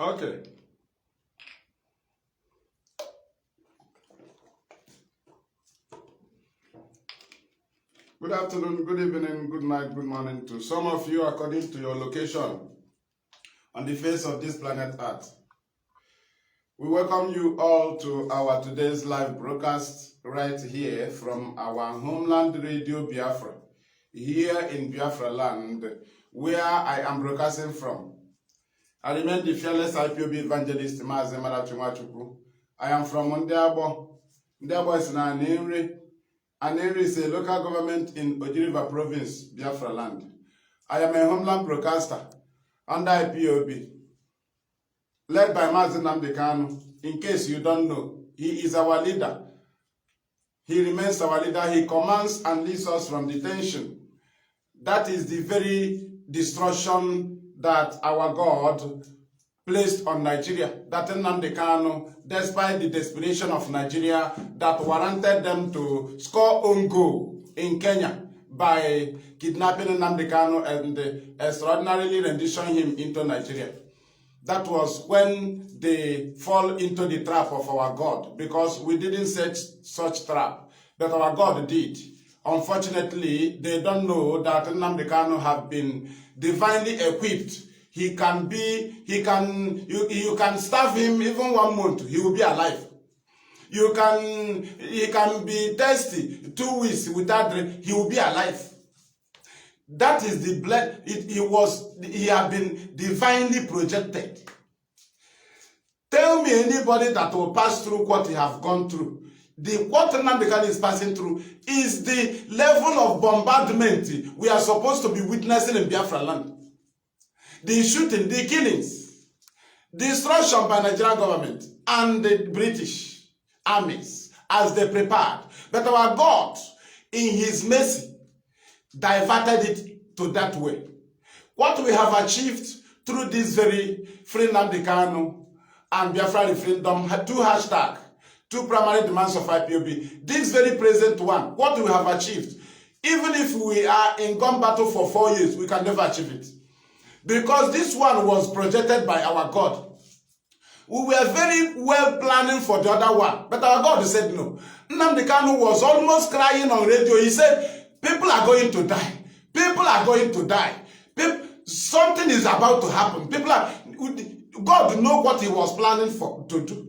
Okay. Good afternoon, good evening, good night, good morning to some of you according to your location on the face of this planet Earth. We welcome you all to our today's live broadcast right here from our homeland radio Biafra, here in Biafra land, where I am broadcasting from. I remain the fearless Ipob evangelist Mazi Maduabuchi. I am from Ndiabo. Ndiabo is na Aneri. Aneri is a local government in Ojiriva province, Biafra land. I am a homeland broadcaster under Ipob, led by Mazi Nnamdi Kanu. In case you don't know, he is our leader. He remains our leader. He commands and leads us from detention. That is the very destruction that our God placed on Nigeria. That Nnamdi Kanu, despite the desperation of Nigeria, that warranted them to score own goal in Kenya by kidnapping Nnamdi Kanu and extraordinarily renditioning him into Nigeria. That was when they fall into the trap of our God, because we didn't set such trap, but our God did. Unfortunately, they don't know that Nnamdi Kanu have been divinely equipped. You can starve him even 1 month, he will be alive. He can be thirsty 2 weeks without drink, he will be alive. That is the blood. He had been divinely projected. Tell me anybody that will pass through what he have gone through. What Nnamdi Kanu is passing through is the level of bombardment we are supposed to be witnessing in Biafra land. The shooting, the killings, destruction by Nigerian government and the British armies as they prepared. But our God, in his mercy, diverted it to that way. What we have achieved through this very free Nnamdi Kanu and Biafra referendum, 2 hashtags, 2 primary demands of IPOB, this very present one, what we have achieved, even if we are in gun battle for 4 years, we can never achieve it. Because this one was projected by our God. We were very well planning for the other one, but our God said no. Nnamdi Kanu was almost crying on radio. He said, people are going to die. People are going to die. Something is about to happen. God knows what he was planning to do.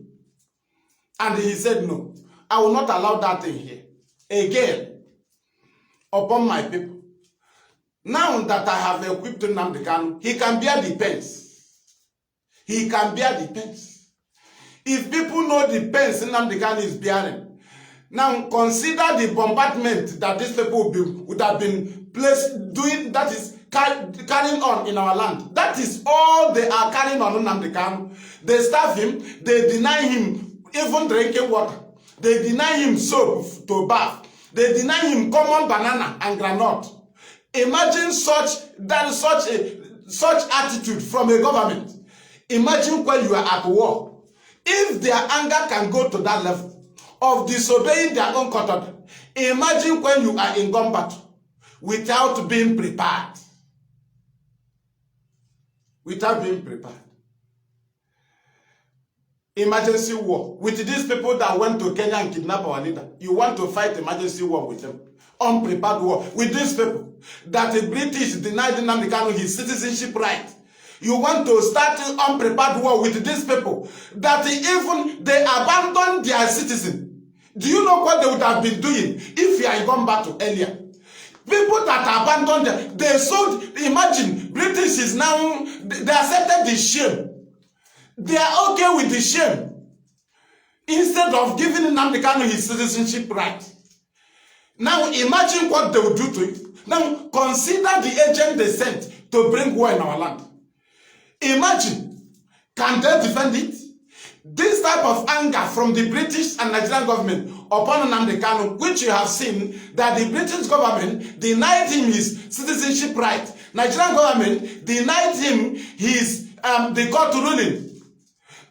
And he said, no, I will not allow that thing here again upon my people. Now that I have equipped Nnamdi Kanu, he can bear the pains. He can bear the pains. If people know the pains Nnamdi Kanu is bearing, now consider the bombardment that these people would have been doing, that is carrying on in our land. That is all they are carrying on Nnamdi Kanu. They starve him, they deny him even drinking water. They deny him soap to bath. They deny him common banana and granite. Imagine such attitude from a government. Imagine when you are at war. If their anger can go to that level of disobeying their own command, imagine when you are in gun battle without being prepared. Without being prepared. Emergency war with these people that went to Kenya and kidnapped our leader. You want to fight emergency war with them. Unprepared war with these people that the British denied Nnamdi Kanu his citizenship right. You want to start unprepared war with these people that even they abandoned their citizen. Do you know what they would have been doing if you had gone back to earlier? People that abandoned them, they sold. Imagine British is now, they accepted the shame. They are okay with the shame instead of giving Nnamdi Kanu his citizenship right. Now imagine what they will do to it. Now consider the agent they sent to bring war in our land. Imagine, can they defend it? This type of anger from the British and Nigerian government upon Nnamdi Kanu, which you have seen that the British government denied him his citizenship right. Nigerian government denied him his the court ruling.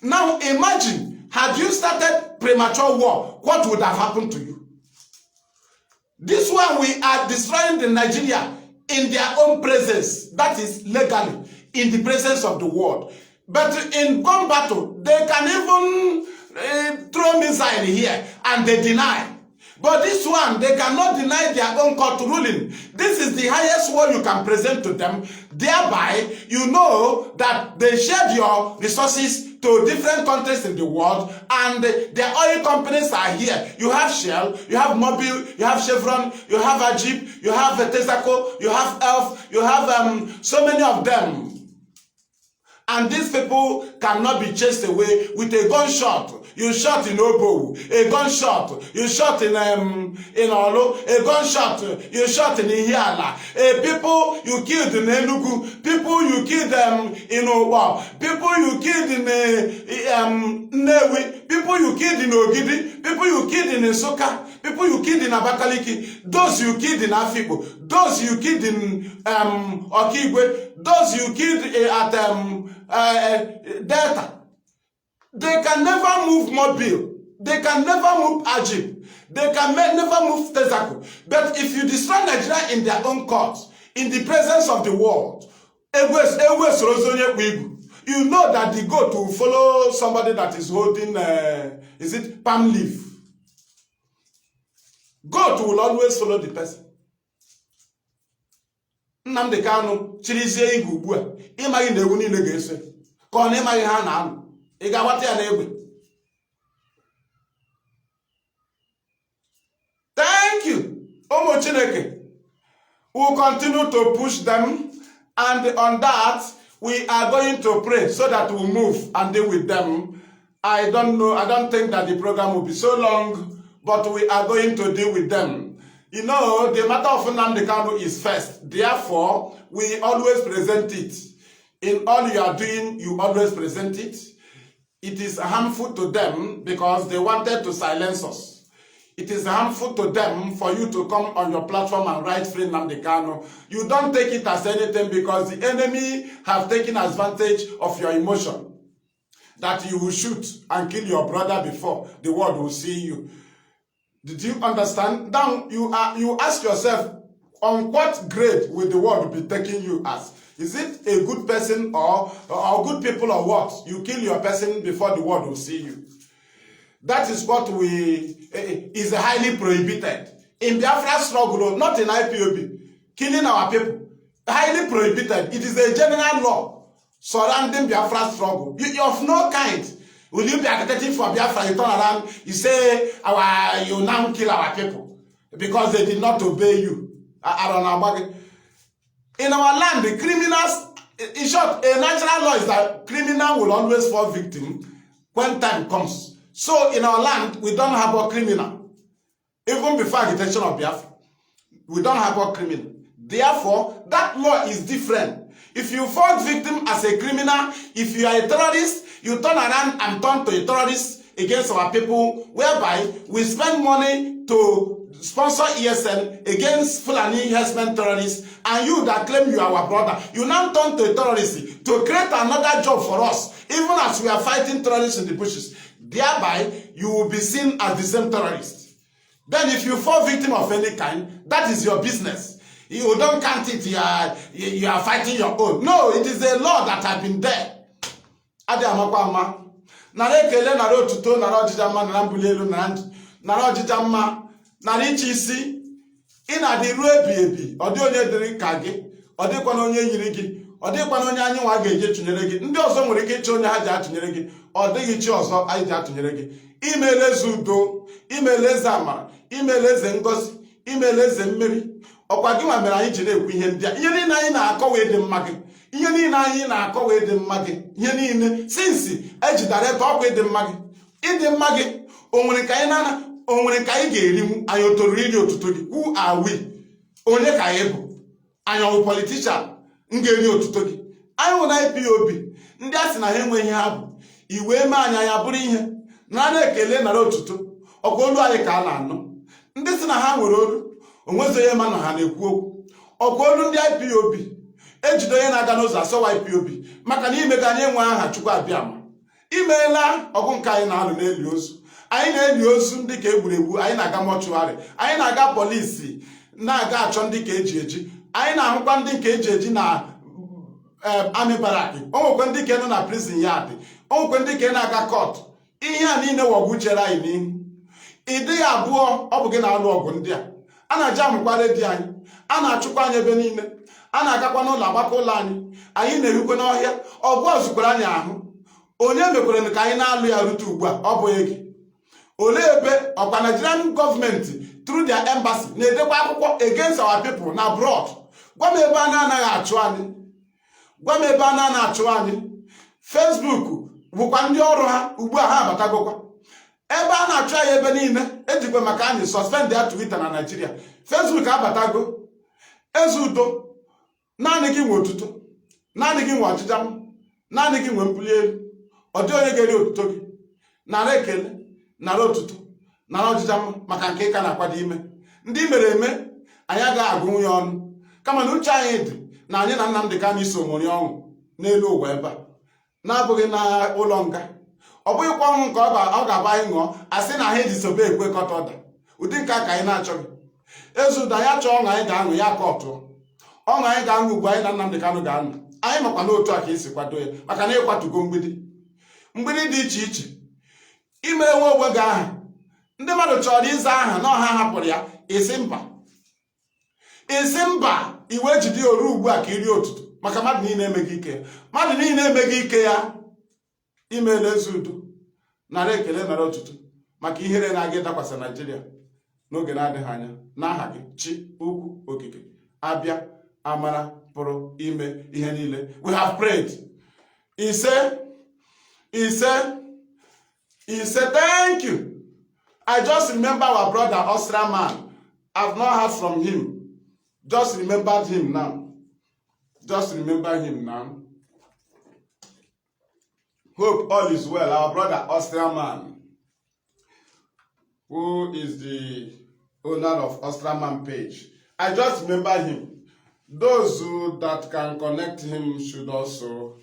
Now imagine, had you started premature war, what would have happened to you? This one, we are destroying the Nigeria in their own presence. That is legally, in the presence of the world. But in gun battle, they can even throw missile here and they deny. But this one, they cannot deny their own court ruling. This is the highest one you can present to them. Thereby, you know that they shared your resources to different countries in the world, and their oil companies are here. You have Shell, you have Mobil, you have Chevron, you have Ajib, you have Texaco, you have Elf, you have so many of them. And these people cannot be chased away with a gunshot. You shot in Obo, a gunshot. You shot in Olo, a gunshot. You shot in Ihiala. People you killed in Enugu. People you killed in Owa. People you killed in Newi. People you killed in Ogidi. People you killed in Nsoka. People you killed in Abakaliki. Those you killed in Afibo. Those you killed in Okigwe. Those you killed at Delta. They can never move Mobil. They can never move Ajib. They can never move Texaco. But if you destroy Nigeria in their own courts, in the presence of the world, you know that the goat will follow somebody that is holding, is it palm leaf? Goat will always follow the person. Nnamdi Kanu chirizie igwe ugbu a ịmaghị na ewu niile ga-eso ka ọ na ịmaghị ha na anụ ị ga-agbata ya n'egbe. Thank you. Ụmụ Chineke, we will continue to push them, and on that we are going to pray so that we move and deal with them. I don't think that the program will be so long, but we are going to deal with them. You know, the matter of Nnamdi Kanu is first. Therefore, we always present it. In all you are doing, you always present it. It is harmful to them because they wanted to silence us. It is harmful to them for you to come on your platform and write free Nnamdi Kanu. You don't take it as anything because the enemy have taken advantage of your emotion. That you will shoot and kill your brother before the world will see you. Did you understand? Now you ask yourself, on what grade will the world be taking you as? Is it a good person or good people or what? You kill your person before the world will see you. That is what is highly prohibited. In Biafra struggle, not in IPOB. Killing our people, highly prohibited. It is a general law surrounding Biafra struggle. You of no kind. Will you be advocating for Biafra? You turn around, you say, you now kill our people because they did not obey you. In our land, the criminals, in short, a natural law is that criminal will always fall victim when time comes. So in our land, we don't have a criminal. Even before agitation of Biafra, we don't have a criminal. Therefore, that law is different. If you fall victim as a criminal, if you are a terrorist, you turn around and turn to a terrorist against our people, whereby we spend money to sponsor ESN against Fulani herdsmen terrorists, and you that claim you are our brother, you now turn to a terrorist to create another job for us, even as we are fighting terrorists in the bushes. Thereby, you will be seen as the same terrorist. Then if you fall victim of any kind, that is your business. You don't count it, you are fighting your own. No, it is a law that has been there. Adi amakwama. Nare kele nare otuto nare ojijama nare mbulelu nare ojijama nare ichisi. Ina di ru ebi. Odi onye diri ka gi. Odi kwa na onye yiri gi. Odi kwa na onye anyi nwa ga-eje tụnyere gi. Ndị ọzọ nwere ike ịchọ onye ha ji atụnyere gi. Ọ dịghị chi ọzọ anyị ji atụnyere gi. Imeleze udo, imeleze amara, imeleze ngozi, imeleze mmeri. Ọkwa gị nwa mere anyị ji na-ekwu ihe ndị a. Ihe niile anyị na-akọ wee dị mma gị. Ihe niile anyị na-akọ wee dị mma gị. Ihe niile sinsi ejidara ebe ọkwa ịdị mma gị. Ịdị mma gị o nwere ka anyị nana o nwere ka anyị ga-erinwu anyị otoru iri otuto gị. Who are we? Onye ka anyị bụ? Anyị ọwụ politician m ga-eri otuto gị. Anyị nwụ na IPOB ndị a sị na ha enweghị ha bụ iwe mee anyị anya bụrụ ihe na-ekele nara otuto ọkwa olu anyị ka a na-anụ. Ndị sị na ha nwere olu onwezi onye ma na ha na-ekwu okwu. Ọkwa olu ndị IPOB ejide onye na-aga n'ụzọ asọwa IPOB maka na ime ka anyị enwe aha Chukwu abịama. Imeela ọgụ nke anyị na-alụ n'eli ozu. Anyị na-eli ozu ndị ka egburu egbu, anyị na-aga mọchụarị, anyị na-aga polisi na-aga achọ ndị ka eji eji, anyị na-ahụkwa ndị nke eji eji na army barrack. Onwekwe ndị ke nọ na prison yard. Onwekwe ndị ke na-aga court. Ihe a niile wọgbuchere anyị n'ihu. Ịdị ya abụọ ọ bụ gị na-alụ ọgụ ndị a. A na-aja amụkwa redio anyị. A na-achụkwa anyị ebe niile. A na-agakwa n'ụlọ agbakọ ụlọ anyị. Anyị na-ehukwe n'ọhịa. Ọgụ ọzụkwara anyị ahụ. Onye mekwere ka anyị na-alụ ya rute ugbu a, ọ bụghị gị. Olee ebe ọkwa Nigerian gọọmenti through their embassy na-edekwa akwụkwọ against our people na abroad? Gwa m ebe a na-anaghị achụ anyị. Gwa m ebe a na-anaghị achụ anyị. Facebook bụkwa ndị ọrụ ha ugbu a ha abatagokwa. Ebe a na-achụ anyị ebe niile ejikwa maka anyị suspend ya Twitter na Nigeria. Facebook abatago. Eze udo, naanị gị nwe otuto, naanị gị nwe ọchịcha m, naanị gị nwe mbuli elu. Ọ dị onye ga-eri otuto gị. Nara ekele, nara otuto, nara ọchịcha m maka nke ị ka na-akwado ime. Ndị mere eme anyị agaghị agụ nwunye ọnụ, kama na uche anyị dị na anyị na Nnamdi Kanu iso mori ọnwụ n'elu ụwa ebe a, na-abụghị na ụlọ nga. Ọ bụghịkwa ọnwụ nke ọ ga-aba anyị ṅụọ asị na anyị disobe ekwekọta ọda. Ụdị nke a ka anyị na-achọghị. Ezuda ya chọọ ọṅụ anyị ga-aṅụ ya ka ọtụọ. Ọṅụ anyị ga-aṅụ ugbu anyị na Nnamdi Kanu ga-aṅụ. Anyị makwa n'otu a ka esi kwado ya maka na ịkwatugo mgbidi dị iche iche. Ime enwe ogbe gị aha. Ndị mmadụ chọrọ ịza aha na ọha hapụrụ ya. Isi mba. Isi mba iwe jide oru ugbu a ka iri otuto maka mmadụ niile emeghị ike ya. Mmadụ niile emeghị ike ya. Imeela ezi udo, nara ekele, nara otuto maka ihere na-aga ịdakwasị Nigeria n'oge na-adịghị anya. N'aha gị chi ukwu okike abịa amara pụrụ ime ihe niile. We have prayed. Ise, thank you. I just remember our brother Ostraman. I've not heard from him. Just remembered him now. Just remember him now. Hope all is well. Our brother Ostraman, who is the owner of Ostraman page. I just remember him. Those that can connect him should also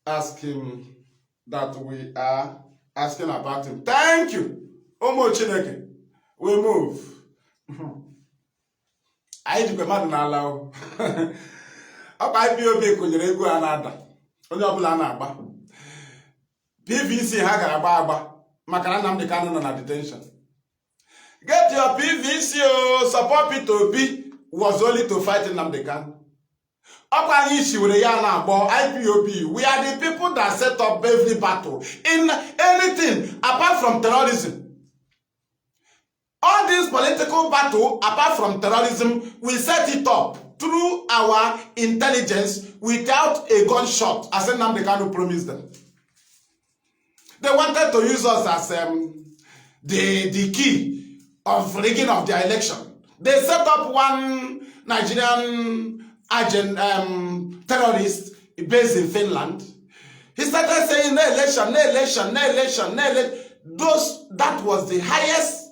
ask him that we are asking about him. Thank you. Omo Chineke. We move. Anyị jikwa mmadụ n'ala o. Ọkwa IPOB kụnyere ego a na-ada. Onye ọbụla a na-agba. PVC ha gara agba maka na Nnamdi Kanu nọ na detention. Get your PVC o. Support P2P was only to fight Nnamdi Kanu. Ọkwa anyị shiwere ya na agbo IPOB. We are the people that set up every battle in anything apart from terrorism. All this political battle apart from terrorism, we set it up through our intelligence without a gunshot, as Nnamdi Kanu promised them. They wanted to use us as the key of rigging of their election. They set up one Nigerian agent, terrorist based in Finland. He started saying, no election. That was the highest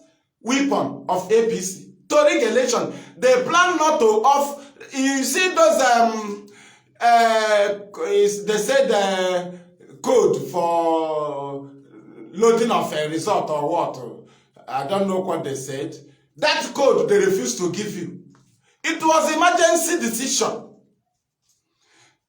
weapon of APC to rig election. They plan not to off. You see those they said code for loading of a resort or what. I don't know what they said. That code they refused to give you. It was emergency decision.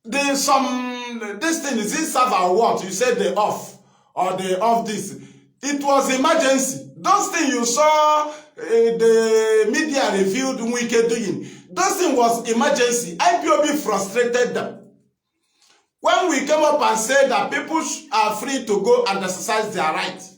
This thing is this server or what? You said they off or they off this. It was emergency. Those things you saw the media reviewed Wike doing. Those things was emergency. IPOB frustrated them. When we came up and said that people are free to go and exercise their rights,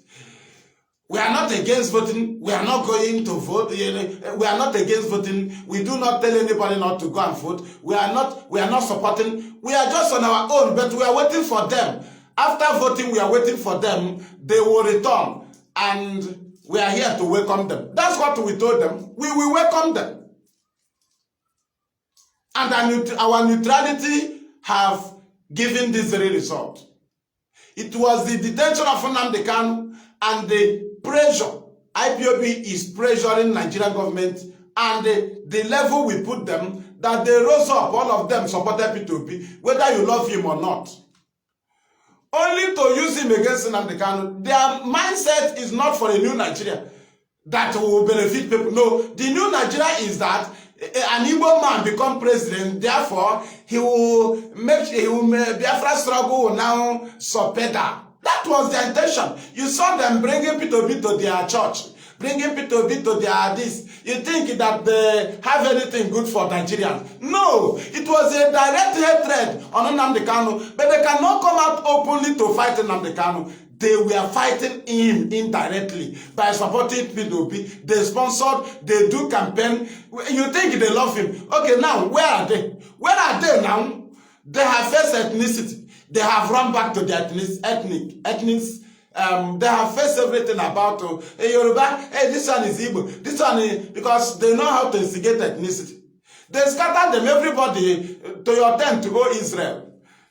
we are not against voting. We are not going to vote. We are not against voting. We do not tell anybody not to go and vote. We are not supporting. We are just on our own, but we are waiting for them. After voting, we are waiting for them. They will return, and we are here to welcome them. That's what we told them. We will welcome them. And our neutrality have given this very result. It was the detention of Nnamdi Kanu and the pressure. IPOB is pressuring Nigerian government, and the level we put them, that they rose up, all of them supported P2P, whether you love him or not. Only to use him against Nnamdi Kanu. Their mindset is not for a new Nigeria that will benefit people. No, the new Nigeria is that an Igbo man become president, therefore he will make Biafra struggle will now subpedal. That was their intention. You saw them bringing P2B to their church, bringing P2B to their this. You think that they have anything good for Nigerians? No, it was a direct hatred on Nnamdi Kanu, but they cannot come out openly to fight Nnamdi Kanu. They were fighting him indirectly by supporting P2B. They sponsored, they do campaign. You think they love him? Okay, now where are they? Where are they now? They have faced ethnicity. They have run back to their ethnics. They have faced everything about hey, Yoruba, hey, this one is Igbo, this one is, because they know how to instigate ethnicity. They scattered them, everybody, to your tent to go Israel.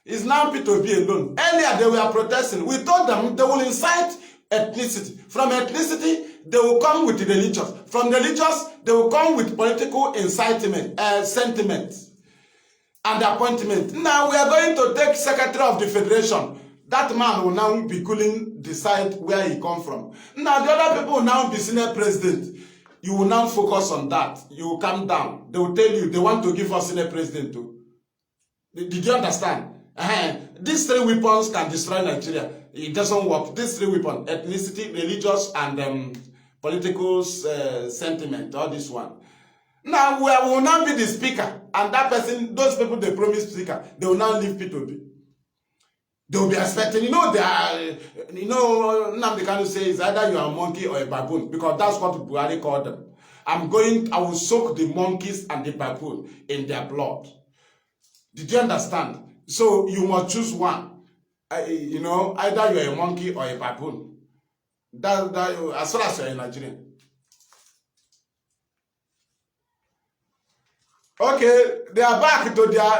It's now P2B alone. Earlier they were protesting. We told them they will incite ethnicity. From ethnicity, they will come with religious. From religious, they will come with political incitement, sentiments. And appointment. Now we are going to take Secretary of the Federation. That man will now be cooling, decide where he come from. Now the other people will now be senior president. You will now focus on that. You will calm down. They will tell you they want to give us senior president too. Did you understand? These three weapons can destroy Nigeria. It doesn't work. These three weapons, ethnicity, religious, and political sentiment, all this one. Now, we will now be the speaker, and that person, those people they promised speaker, they will now leave P2B. They will be expecting, they are, Nnamdi Kanu says either you are a monkey or a baboon, because that's what Buhari called them. I will soak the monkeys and the baboon in their blood. Did you understand? So you must choose one. Either you are a monkey or a baboon. That as far as you are a Nigerian. Okay, they are back to their.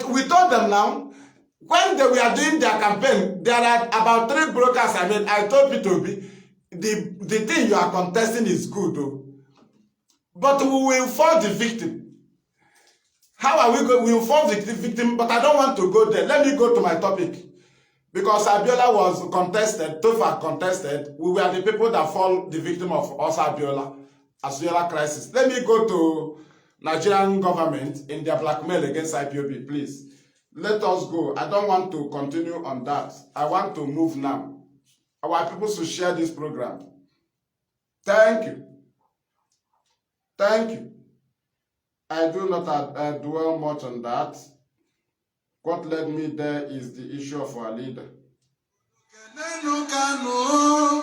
We told them now, when they were doing their campaign, there are about 3 brokers. I told P2B, the thing you are contesting is good, though. But we will fall the victim. How are we going? We will fall the victim, but I don't want to go there. Let me go to my topic. Because Abiola was contested, Tofa contested, we were the people that fall the victim of Abiola crisis. Let me go to Nigerian government in their blackmail against IPOB, please. Let us go. I don't want to continue on that. I want to move now. Our people should share this program. Thank you. Thank you. I do not dwell much on that. What led me there is the issue of our leader. Nnamdi Kanu.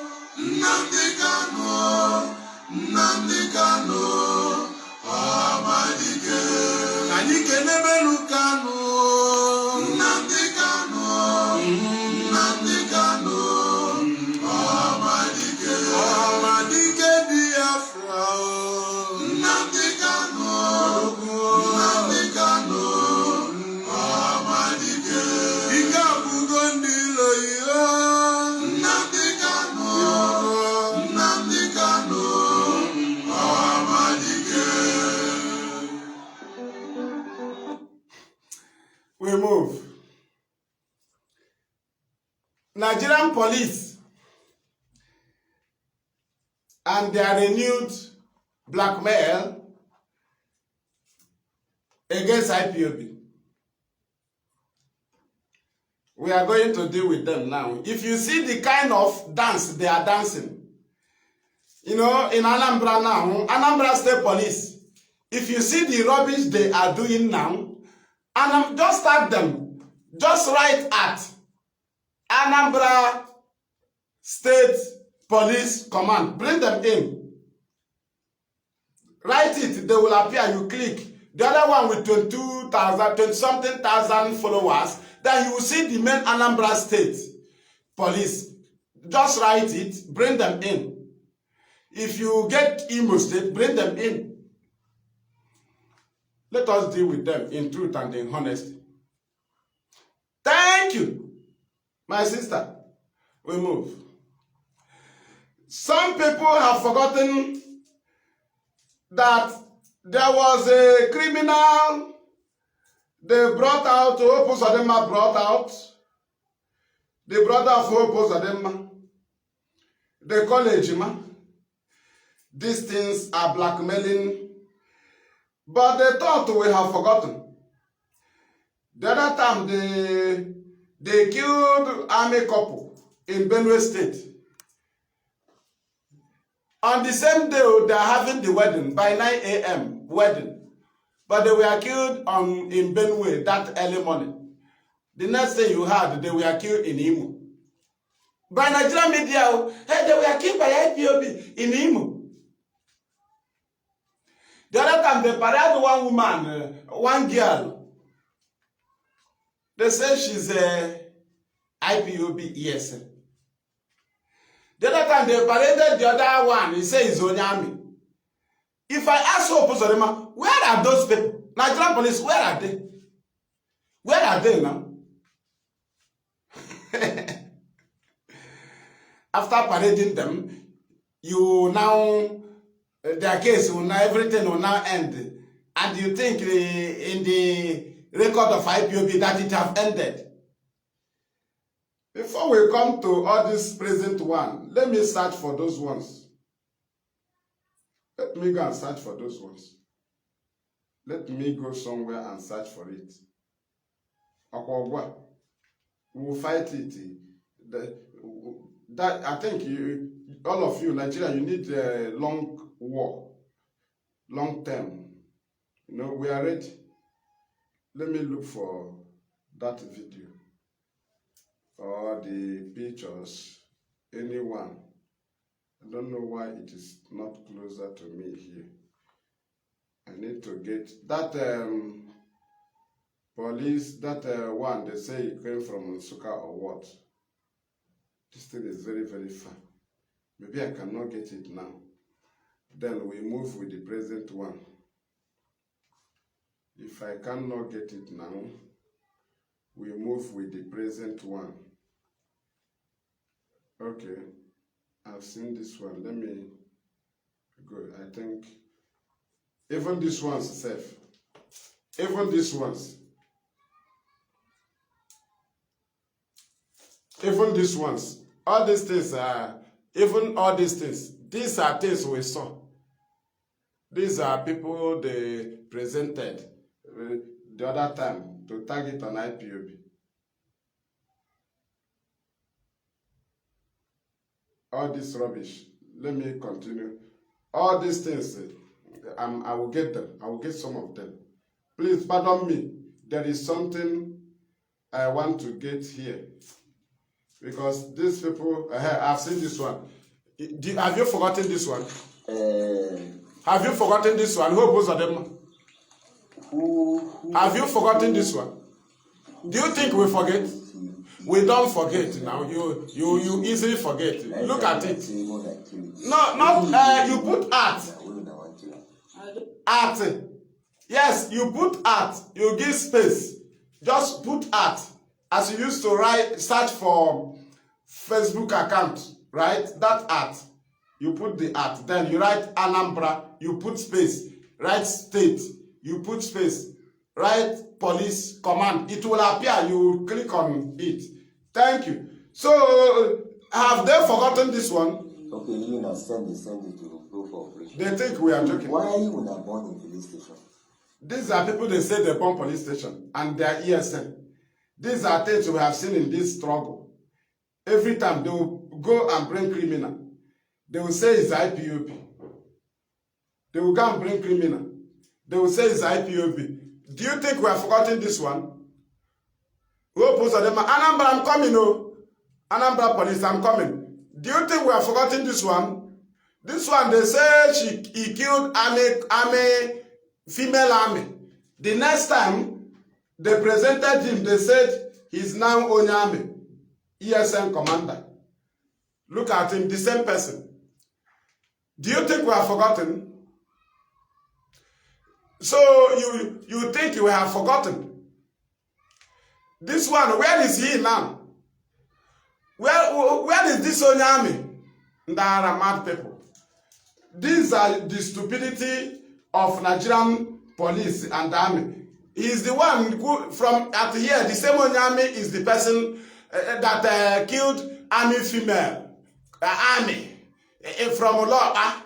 We move. Nigerian police and their renewed blackmail against IPOB. We are going to deal with them now. If you see the kind of dance they are dancing, in Anambra now, Anambra State Police, if you see the rubbish they are doing now, and just tag them, just write at Anambra State Police Command, bring them in. Write it, they will appear, you click. The other one with 20-something thousand followers, then you will see the main Anambra State Police. Just write it, bring them in. If you get Imo State, bring them in. Let us deal with them in truth and in honesty. Thank you, my sister. We move. Some people have forgotten that there was a criminal they brought out, Hope Uzodinma brought out, the brother of Hope Uzodinma. They call Ejima. These things are blackmailing But they thought we have forgotten. The other time they killed army couple in Benue State. On the same day, they are having the wedding by 9 a.m. wedding. But they were killed in Benue that early morning. The next thing you heard, they were killed in Imo. By Nigerian media, hey, they were killed by IPOB in Imo. The other time, they paraded one woman, one girl. They say she's a IPOB ESN. The other time, they paraded the other one. He says he's Onyami. If I ask Opuzorema, where are those people? Nigerian police, where are they? Where are they now? After parading them, you now, their case will now, everything will now end. And you think in the record of IPOB that it have ended. Before we come to all this present one, let me search for those ones. Let me go and search for those ones. Let me go somewhere and search for it. We will fight it. That I think all of you, Nigeria, you need a long war, long term. You know, we are ready. Let me look for that video or the pictures. Anyone. I don't know why it is not closer to me here. I need to get that police, that one, they say it came from Nsukka or what. This thing is very, very far. Maybe I cannot get it now. Then we move with the present one. If I cannot get it now, we move with the present one. Okay. I've seen this one. Let me go. I think even this one's safe. Even these ones. Even these ones. All these things are, even all these things. These are things we saw. These are people they presented the other time to target on IPOB. All this rubbish. Let me continue. All these things, I will get them. I will get some of them. Please pardon me. There is something I want to get here. Because these people, I've seen this one. Have you forgotten this one? Have you forgotten this one? Who both of them? Have you forgotten this one? Do you think we forget? We don't forget now. You easily forget. Look at it. No, not you put art. Art. Yes, you put art. You give space. Just put art. As you used to search for Facebook account, right? That art. You put the art. Then you write Anambra. You put space. Write state. You put space. Write police command. It will appear. You click on it. Thank you. So, have they forgotten this one? Okay, you now send it to go for operation. They think we are joking. Why are you not born in police station? These are people they say they born police station and they are ESN. These are things we have seen in this struggle. Every time they will go and bring criminal. They will say it's IPOB. They will go and bring criminal. They will say it's IPOB. Do you think we have forgotten this one? Anambra, I'm coming, oh. Anambra police, I'm coming. Do you think we have forgotten this one? This one, they say he killed female army. The next time they presented him, they said he's now Onyami, ESN commander. Look at him, the same person. Do you think we have forgotten? So you think you have forgotten? This one, where is he now? Where is this Onyami? There are mad people. These are the stupidity of Nigerian police and army. He is the one who, from at here, the same Onyami is the person that killed army female. Army. From Olopa.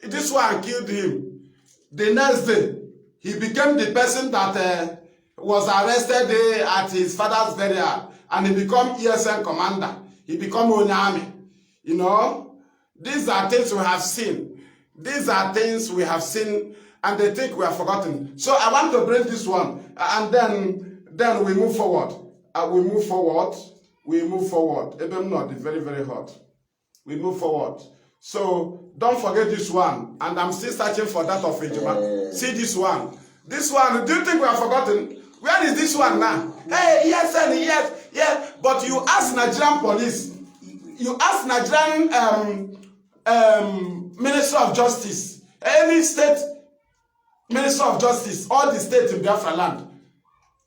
This one killed him. The next day, He became the person that was arrested at his father's burial, and he became ESN commander. He became an army. You know, these are things we have seen. These are things we have seen, and they think we have forgotten. So I want to bring this one, and then we move forward. We move forward. Even not very, very hot. We move forward. So don't forget this one. And I'm still searching for that of Ejima. See this one. This one, do you think we have forgotten? Where is this one now? Hey, yes, and yes. But you ask Nigerian police, you ask Nigerian Minister of Justice, any state Minister of Justice, all the states in Biafra land,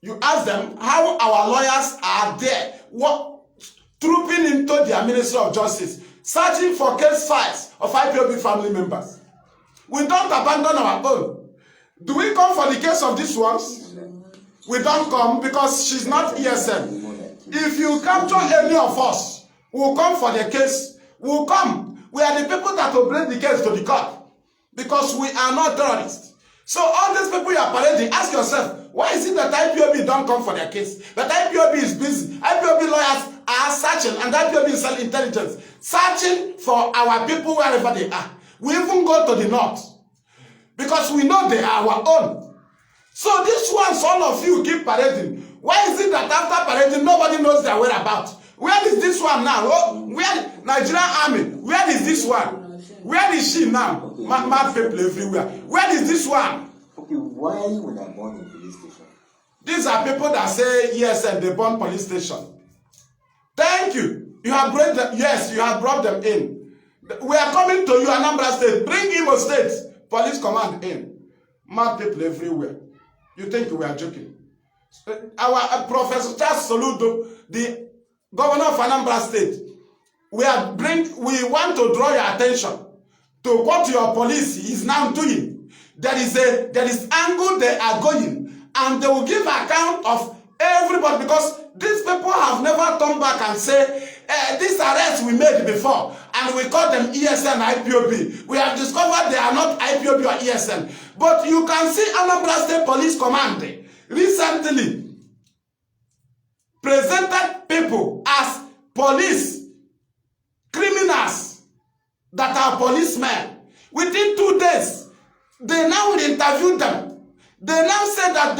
you ask them how our lawyers are there, trooping into their Ministry of Justice, searching for case files of IPOB family members. We don't abandon our own. Do we come for the case of these ones? We don't come because she's not ESN. If you capture any of us, we'll come for the case. We'll come. We are the people that will bring the case to the court because we are not terrorists. So all these people you are parading, ask yourself, why is it that IPOB don't come for their case? That IPOB is busy. IPOB lawyers are searching, and IPOB is intelligence, searching for our people wherever they are. We even go to the north because we know they are our own. So these ones, all of you keep parading. Why is it that after parading, nobody knows their whereabouts? Where is this one now? Oh, where Nigerian army? Where is this one? Where is she now? Mad people everywhere. Where is this one? Okay, why were they born in police station? These are people that say yes and they born police station. Thank you. You have brought them. Yes, you have brought them in. We are coming to you, Anambra State. Bring Imo State police command in. Mad people everywhere. You think we are joking? Our Professor Charles Soludo, the governor of Anambra State, we want to draw your attention to what your police is now doing. There is angle they are going, and they will give account of everybody, because these people have never turned back and say, this arrest we made before, and we call them ESN IPOB. We have discovered they are not IPOB or ESN. But you can see Anambra State Police Command recently presented people as police criminals that are policemen. Within 2 days, they now interviewed them. They now say that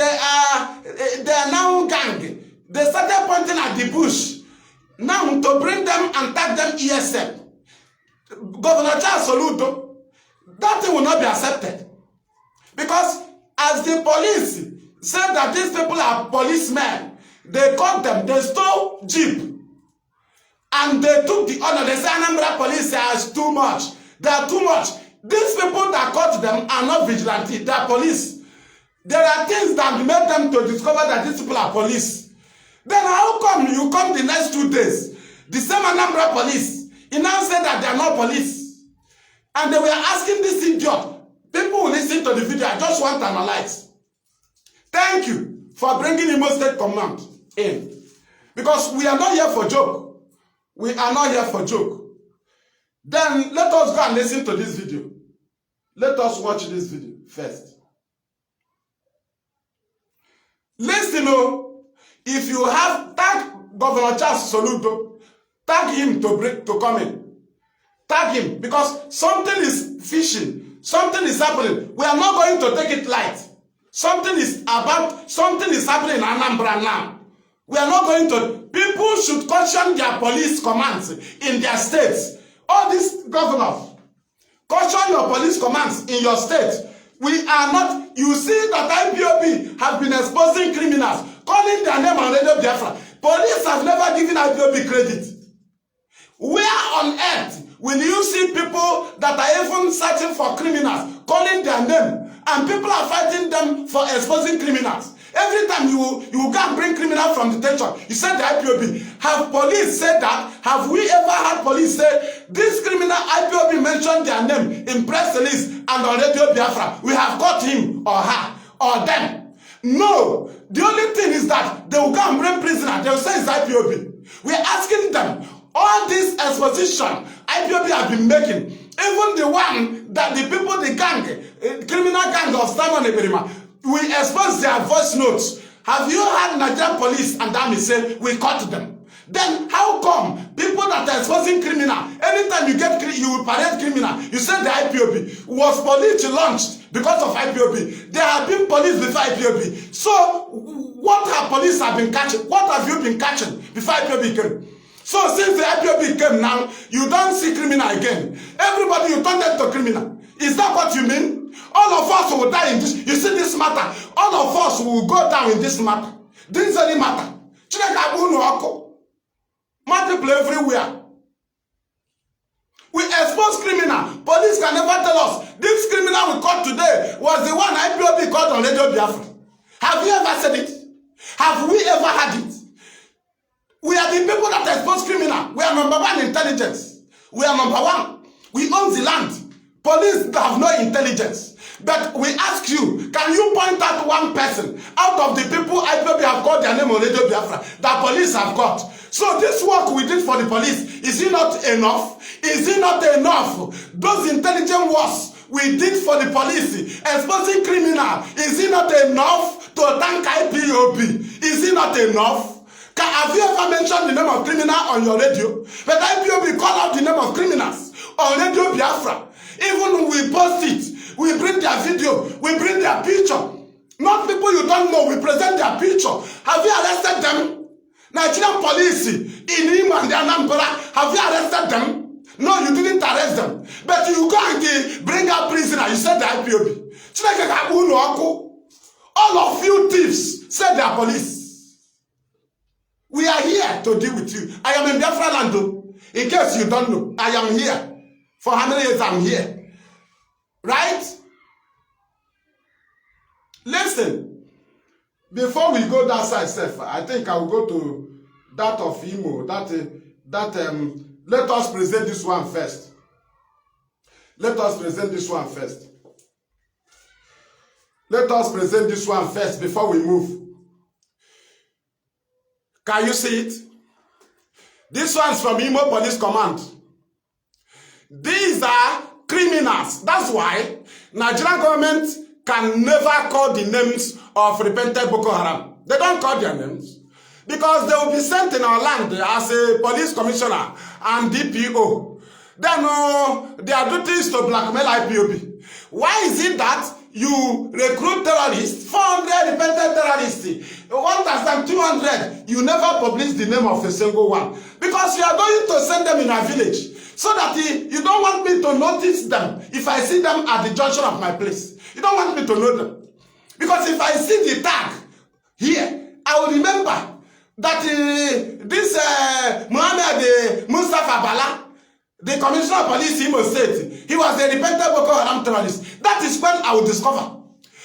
they are now gang. They started pointing at the bush. Now to bring them and tag them ESM. Governor Charles Soludo, that thing will not be accepted. Because as the police said that these people are policemen, they caught them, they stole jeep. And they took the honor. They say Anambra police is too much. They are too much. These people that caught them are not vigilante, they are police. There are things that made them to discover that these people are police. Then how come you come the next 2 days? The same Anambra police, he now said that they are not police. And they were asking this idiot. People will listen to the video. I just want to analyze. Thank you for bringing Imo State Command in. Because we are not here for joke. We are not here for joke. Then let us go and listen to this video. Let us watch this video first. Listen, if you have tag Governor Charles Soludo, tag him to come in. Tag him, because something is fishing, something is happening. We are not going to take it light. Something is happening in Anambra now. We are not going to. People should caution their police commands in their states. All these governors, caution your police commands in your state. We are not. You see that IPOB have been exposing criminals, calling their name on Radio Biafra. Police have never given IPOB credit. Where on earth will you see people that are even searching for criminals, calling their name, and people are fighting them for exposing criminals? Every time you go and bring criminal from detention, you said the IPOB. Have police said that? Have we ever had police say, this criminal IPOB mentioned their name in press release and on Radio Biafra? We have caught him or her or them. No. The only thing is that they will go and bring prisoner. They will say it's IPOB. We are asking them, all this exposition IPOB have been making, even the one that the people, the gang, criminal gang of Simon Eberima, We expose their voice notes. Have you heard Nigerian police and army say we caught them? Then how come people that are exposing criminal, anytime you get you parade criminal, you say the IPOB was police launched because of IPOB. There have been police before IPOB. So what have police have been catching? What have you been catching before IPOB came? So since the IPOB came now, you don't see criminal again. Everybody, you turn them to criminal. Is that what you mean? All of us will die in this. You see this matter. All of us will go down in this matter. This any matter. Multiple everywhere. We expose criminal. Police can never tell us this criminal we caught today was the one IPOB caught on Radio Biafra. Have you ever said it? Have we ever had it? We are the people that expose criminal. We are number one in intelligence. We are number one. We own the land. Police have no intelligence. But we ask you, can you point out one person out of the people IPOB have called their name on Radio Biafra that police have got? So this work we did for the police, is it not enough? Is it not enough? Those intelligent works we did for the police, exposing criminal, is it not enough to thank IPOB? Is it not enough? Have you ever mentioned the name of criminal on your radio? But IPOB call out the name of criminals on Radio Biafra. Even when we post it, we bring their video, we bring their picture. Not people you don't know, we present their picture. Have you arrested them? Nigerian police in Imo and Anambra, have you arrested them? No, you didn't arrest them. But you go and bring out prisoner, you said the IPOB. All of you thieves said they are police. We are here to deal with you. I am in Biafra land. In case you don't know, I am here. For how many years I'm here? Right? Listen, before we go that side, Seth, I think I will go to that of Imo. Let us present this one first. Let us present this one first. Let us present this one first before we move. Can you see it? This one's from Imo Police Command. These are criminals. That's why Nigerian government can never call the names of repentant Boko Haram. They don't call their names because they will be sent in our land as a police commissioner and DPO. Then their duty is to blackmail IPOB. Why is it that you recruit terrorists, 400 repentant terrorists, 1,200, you never publish the name of a single one? Because you are going to send them in a village so that you don't want me to notice them if I see them at the junction of my place. You don't want me to know them. Because if I see the tag here, I will remember that this Muhammad Mustafa Bala, the commissioner of police in Imo State, he was a repentant Boko Haram terrorist. That is when I will discover.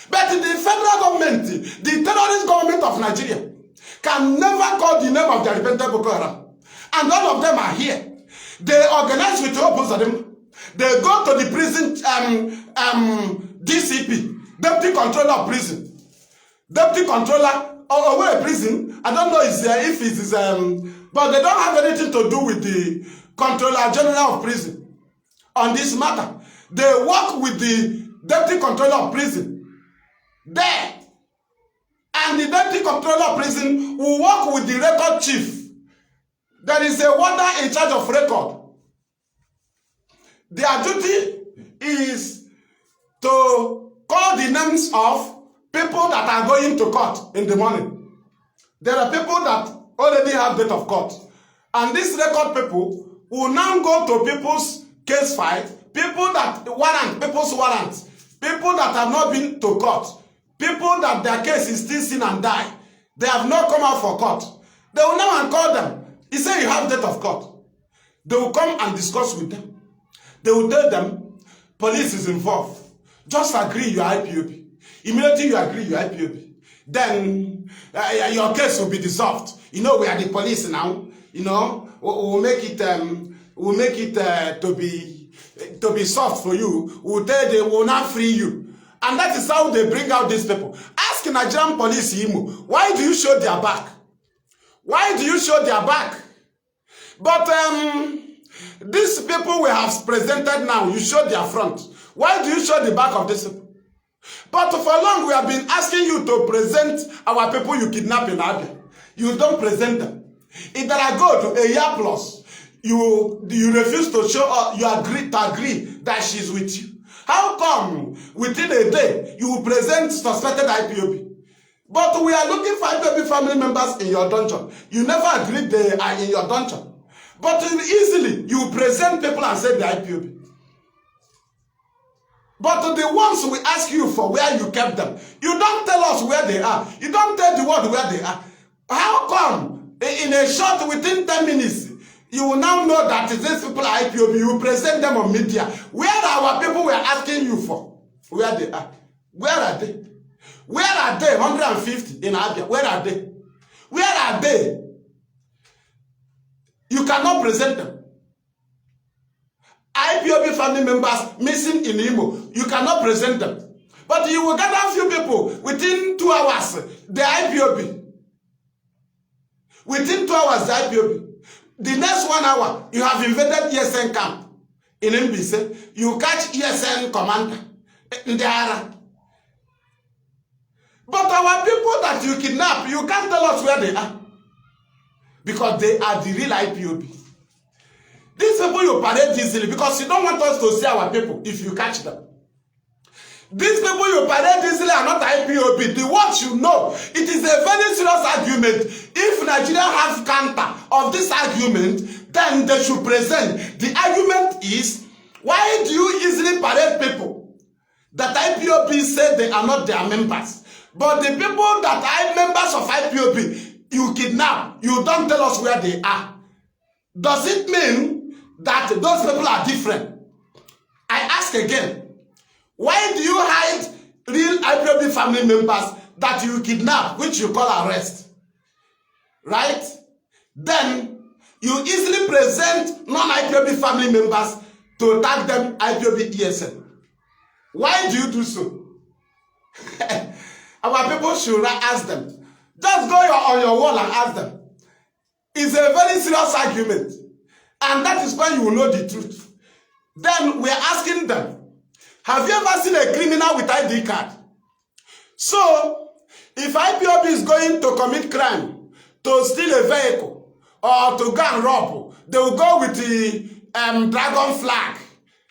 But the federal government, the terrorist government of Nigeria, can never call the name of the repentant Boko Haram. And all of them are here. They organize with opposition. They go to the prison, DCP, Deputy Controller of Prison. Deputy Controller, or where prison, I don't know if it is, but they don't have anything to do with the Controller General of Prison on this matter. They work with the Deputy Controller of Prison there. And the Deputy Controller of Prison will work with the Record Chief. There is a warder in charge of record. Their duty is to call the names of people that are going to court in the morning. There are people that already have date of court. And these record people will now go to people's case file, people's warrants, people that have not been to court, people that their case is still seen and die. They have not come out for court. They will now and call them. He said you have date of court. They will come and discuss with them. They will tell them, police is involved. Just agree you are IPOB. Immediately you agree you are IPOB. Then your case will be dissolved. You know, we are the police now. You know, we'll make it to be soft for you. We'll tell they will not free you. And that is how they bring out these people. Ask Nigerian police, Imo, why do you show their back? Why do you show their back? But these people we have presented now, you show their front. Why do you show the back of these people? But for long, we have been asking you to present our people you kidnap in Abia. You don't present them. If I go to a year plus, you refuse to show up, you agree that she's with you. How come within a day you will present suspected IPOB? But we are looking for IPOB family members in your dungeon. You never agreed they are in your dungeon. But easily you present people and say they're IPOB. But the ones we ask you for where you kept them, you don't tell us where they are. You don't tell the world where they are. How come in a short within 10 minutes, you will now know that these people are IPOB, you present them on media. Where are our people we are asking you for? Where they are? Where are they? Where are they? 150 in Abia. Where are they? Where are they? You cannot present them. IPOB family members missing in Imo, you cannot present them. But you will gather a few people within 2 hours, the IPOB. Within 2 hours, the IPOB. The next 1 hour, you have invaded ESN camp in Mbise. You catch ESN commander in the area. But our people that you kidnap, you can't tell us where they are. Because they are the real IPOB. These people you parade easily because you don't want us to see our people if you catch them. These people you parade easily are not IPOB. The ones you know, it is a very serious argument. If Nigeria has counter of this argument, then they should present. The argument is, why do you easily parade people that IPOB say they are not their members? But the people that are members of IPOB, you kidnap, you don't tell us where they are. Does it mean that those people are different? I ask again, why do you hide real IPOB family members that you kidnap, which you call arrest? Right? Then you easily present non-IPOB family members to tag them IPOB ESN. Why do you do so? Our people should ask them. Just go on your wall and ask them. It's a very serious argument. And that is when you will know the truth. Then we are asking them, have you ever seen a criminal with ID card? So, if IPOB is going to commit crime, to steal a vehicle, or to go and rob, they will go with the dragon flag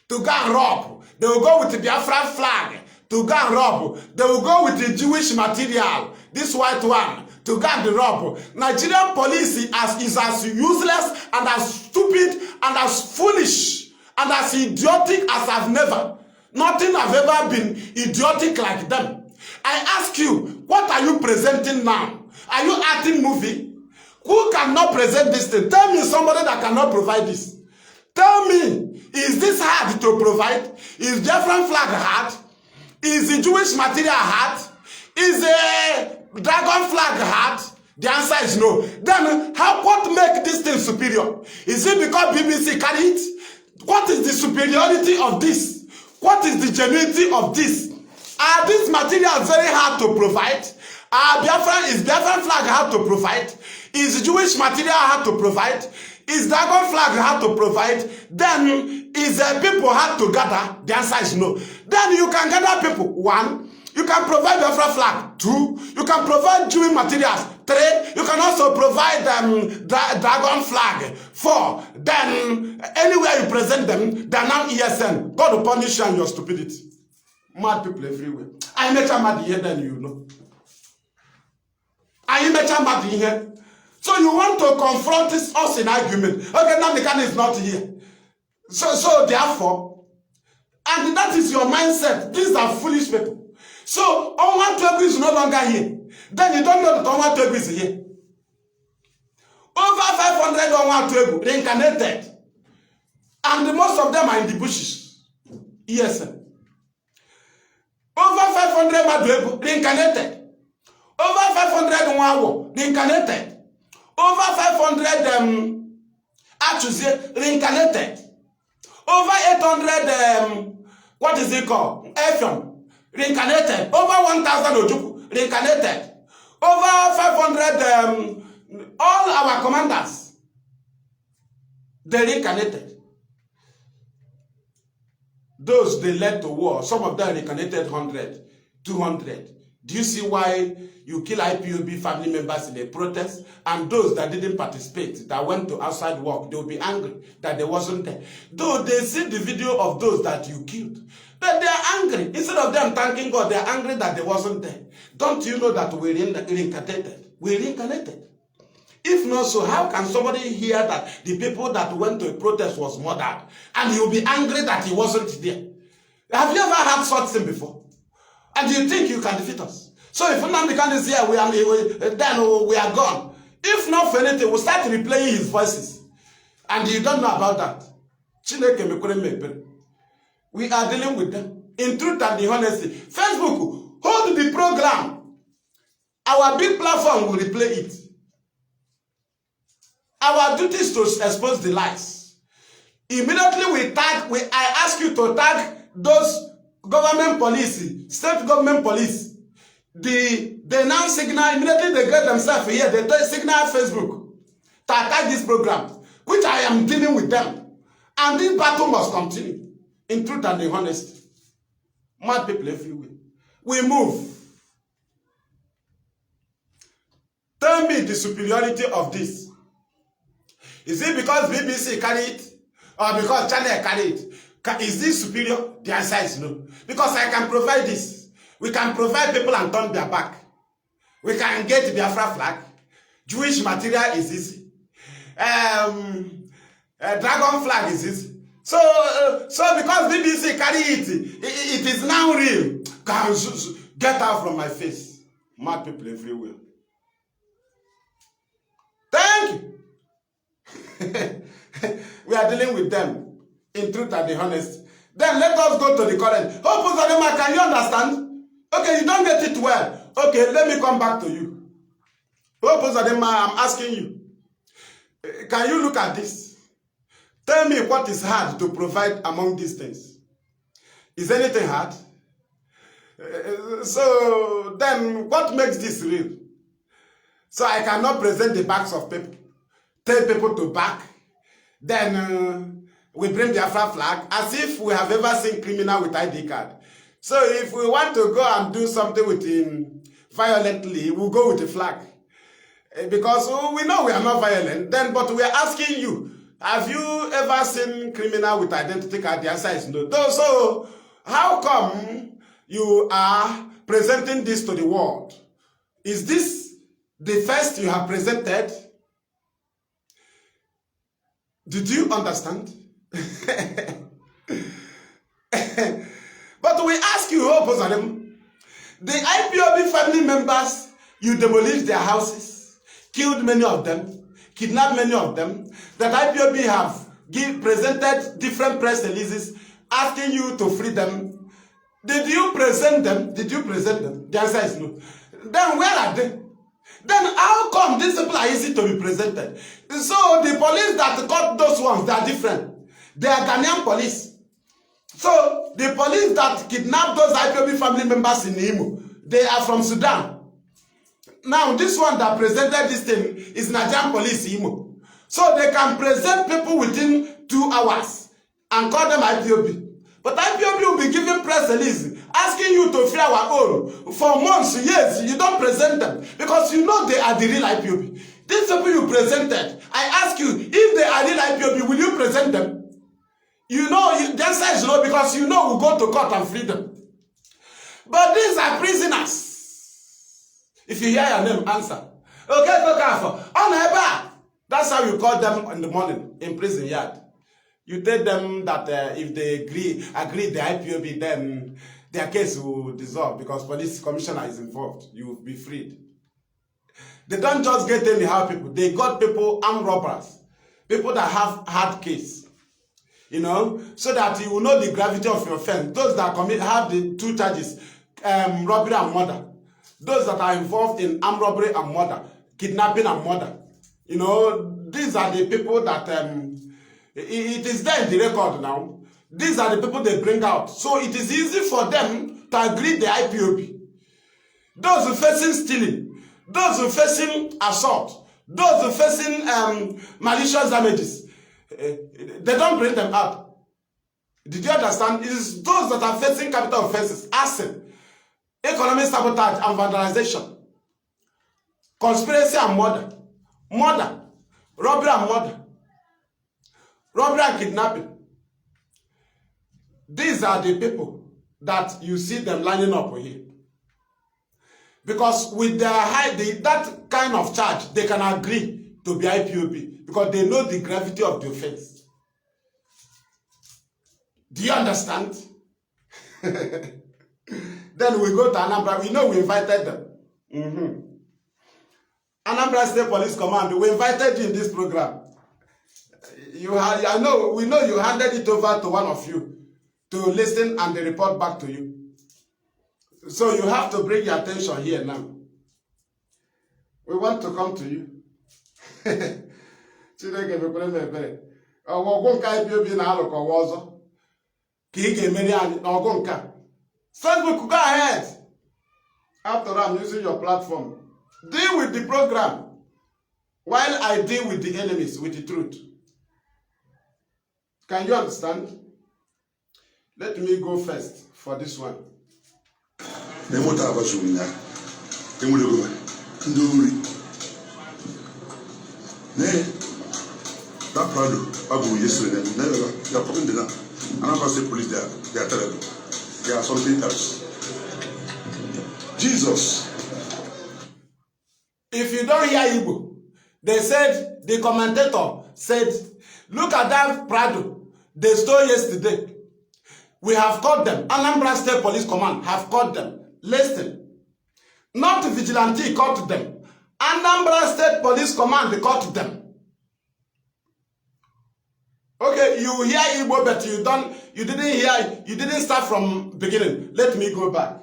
to go and rob. They will go with the Biafra flag to go and rob. They will go with the Jewish material, this white one, to go and rob. Nigerian police is as useless and as stupid and as foolish and as idiotic as I've never. Nothing have ever been idiotic like them. I ask you, what are you presenting now? Are you acting movie? Who cannot present this thing? Tell me somebody that cannot provide this. Tell me, is this hard to provide? Is different flag hard? Is the Jewish material hard? Is the dragon flag hard? The answer is no. Then, what make this thing superior? Is it because BBC carry it? What is the superiority of this? What is the genuinity of this? Are these materials very hard to provide? Is Biafran flag hard to provide? Is Jewish material hard to provide? Is dragon flag hard to provide? Then, is people hard to gather? The answer is no. Then you can gather people. 1, you can provide Biafra flag. 2, you can provide Jewish materials. 3, you can also provide dragon flag. 4, then anywhere you present them, they are now ESN. God will punish you and your stupidity. Mad people everywhere. I met a mad here, then you know. I met a mad here. So you want to confront us in argument. Okay, Nnamdi Kanu is not here. So therefore, and that is your mindset. These are foolish people. So Onwa is no longer here. Then you don't know that Onwa is here. Over 500 Onwa reincarnated. And most of them are in the bushes. Yes, sir. Over 500 Maduabuchi reincarnated. Over 500 Nwawo reincarnated. Over 500 Achuze reincarnated. Over 800 what is it called? Ephraim reincarnated. Over 1,000 Ojukwu reincarnated. Over 500 all our commanders, they reincarnated. Those they led to war, some of them reincarnated 100, 200. Do you see why you kill IPOB family members in a protest? And those that didn't participate, that went to outside work, they will be angry that they wasn't there. Though they see the video of those that you killed, that they are angry. Instead of them thanking God, they are angry that they wasn't there. Don't you know that we're reincarnated? We're reincarnated. If not so, how can somebody hear that the people that went to a protest was murdered and he'll be angry that he wasn't there? Have you ever had such thing before? And you think you can defeat us? So if Nnamdi Kanu is here, then we are gone. If not for anything, we'll start replaying his voices. And you don't know about that. We are dealing with them. In truth and in honesty. Facebook, hold the program. Our big platform will replay it. Our duty is to expose the lies. Immediately I ask you to tag those government police, state government police. They now signal, immediately they get themselves here, they signal Facebook to attack this program, which I am dealing with them. And this battle must continue, in truth and in honesty. Mad people everywhere. We move. Tell me the superiority of this. Is it because BBC carry it? Or because Channel carry it? Is this superior? The answer is no. Because I can provide this. We can provide people and turn their back. We can get Biafra flag. Jewish material is easy. Dragon flag is easy. So because BBC carry it, it is now real. Get out from my face. Mad people everywhere. Thank you. We are dealing with them in truth and the honesty. Then let us go to the current. Oh, Pozadema, can you understand? Okay, you don't get it well. Okay, let me come back to you. Oh, Pozadema, I'm asking you. Can you look at this? Tell me what is hard to provide among these things. Is anything hard? So then what makes this real? So I cannot present the backs of people. Tell people to back. Then we bring the Biafra flag as if we have ever seen criminal with ID card. So if we want to go and do something with him violently, we'll go with the flag. Because we know we are not violent. Then, but we are asking you, have you ever seen criminal with identity card? The answer is no. So how come you are presenting this to the world? Is this the first you have presented? Did you understand? But we ask you, the IPOB family members, you demolished their houses, killed many of them, kidnapped many of them, that IPOB have presented different press releases asking you to free them. Did you present them? Did you present them? The answer is no. Then where are they? Then how come these people are easy to be presented? So the police that caught those ones, they are different. They are Ghanaian police. So the police that kidnapped those IPOB family members in Imo, they are from Sudan. Now this one that presented this thing is Nigerian police Imo. So they can present people within 2 hours and call them IPOB. But IPOB will be giving press release asking you to free our own for months, years. You don't present them because you know they are the real IPOB. These people you presented, I ask you, if they are real IPOB, will you present them? You know, the answer is no, because you know we'll go to court and free them. But these are prisoners. If you hear your name, answer. Okay, go careful. That's how you call them in the morning in prison yard. You tell them that if they agree the IPOB, then their case will dissolve because police commissioner is involved. You will be freed. They don't just get anyhow people. They got people, armed robbers, people that have hard case, you know, so that you will know the gravity of your offense. Those that have the 2 charges, robbery and murder. Those that are involved in armed robbery and murder, kidnapping and murder. You know, these are the people that it is there in the record now. These are the people they bring out. So it is easy for them to agree the IPOB. Those who facing stealing, those who facing assault, those who facing malicious damages, they don't bring them out. Did you understand? It is those that are facing capital offenses, arson, economic sabotage and vandalization, conspiracy and murder, robbery and murder, robbery and kidnapping. These are the people that you see them lining up here. Because with their that kind of charge, they can agree to be IPOB because they know the gravity of the offense. Do you understand? Then we go to Anambra. We know we invited them. Anambra State Police Command, we invited you in this program. We know you handed it over to one of you to listen and they report back to you. So you have to bring your attention here now. We want to come to you. Facebook, go ahead. After I'm using your platform. Deal with the program while I deal with the enemies, with the truth. Can you understand? Let me go first for this one. That Prado, Abu yesterday, they are coming there. Another state police there, they are terrible. They are something else. Jesus. If you don't hear Igbo, they said, the commentator said, look at that Prado they stole yesterday. We have caught them. Anambra State Police Command have caught them. Listen. Not vigilante caught them. Anambra State Police Command caught them. Okay, you hear Igbo, but you didn't start from beginning. Let me go back.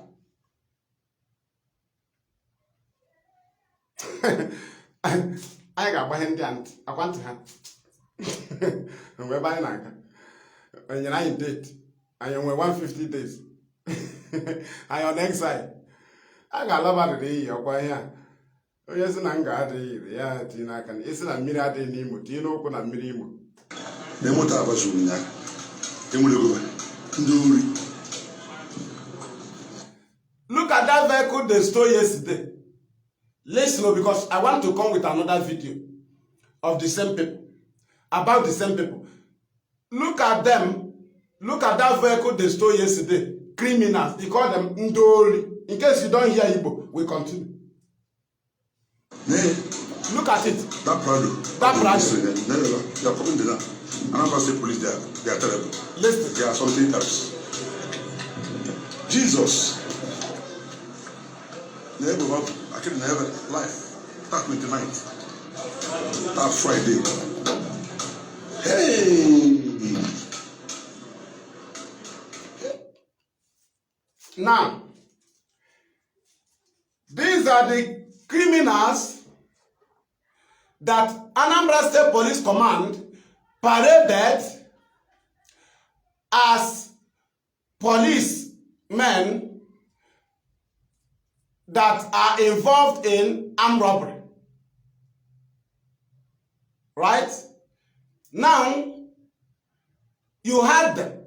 I got my hand down. I want to have. And we're buying Naka. And you're in date. And you're 150 days. And you're on exile. I got love out of the year. Why here? Oh, yes, and I'm got the yeah, Tina can. Isn't a mirror de Nemo? Do you know what I'm Mirimo? They won't have us in that. They will go. Look at that vehicle they stole yesterday. Listen, because I want to come with another video of the same people, about the same people. Look at them. Look at that vehicle they stole yesterday. Criminals. They call them Ndori. In case you don't hear Igbo, we continue. Look at it. That Prado. That Prado. They are coming there. Another state police there, they are terrible. Listen. They are something else. Jesus. I can never life. Start with tonight. Start Friday. Hey. Now, these are the criminals that Anambra State Police Command paraded as policemen that are involved in armed robbery. Right? Now, you had them.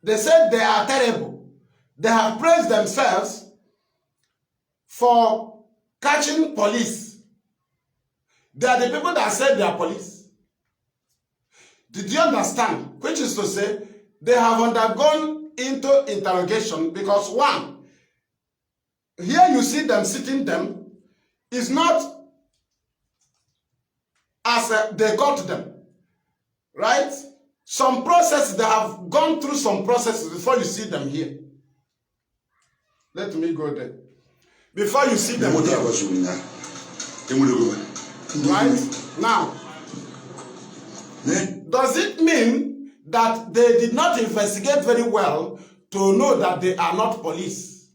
They said they are terrible. They have praised themselves for catching police. They are the people that said they are police. Did you understand? Which is to say, they have undergone into interrogation because one, here you see them sitting them, is not as they got them, right? Some process, they have gone through some processes before you see them here. Let me go there. Before you see them here. Right? Now, does it mean that they did not investigate very well to know that they are not police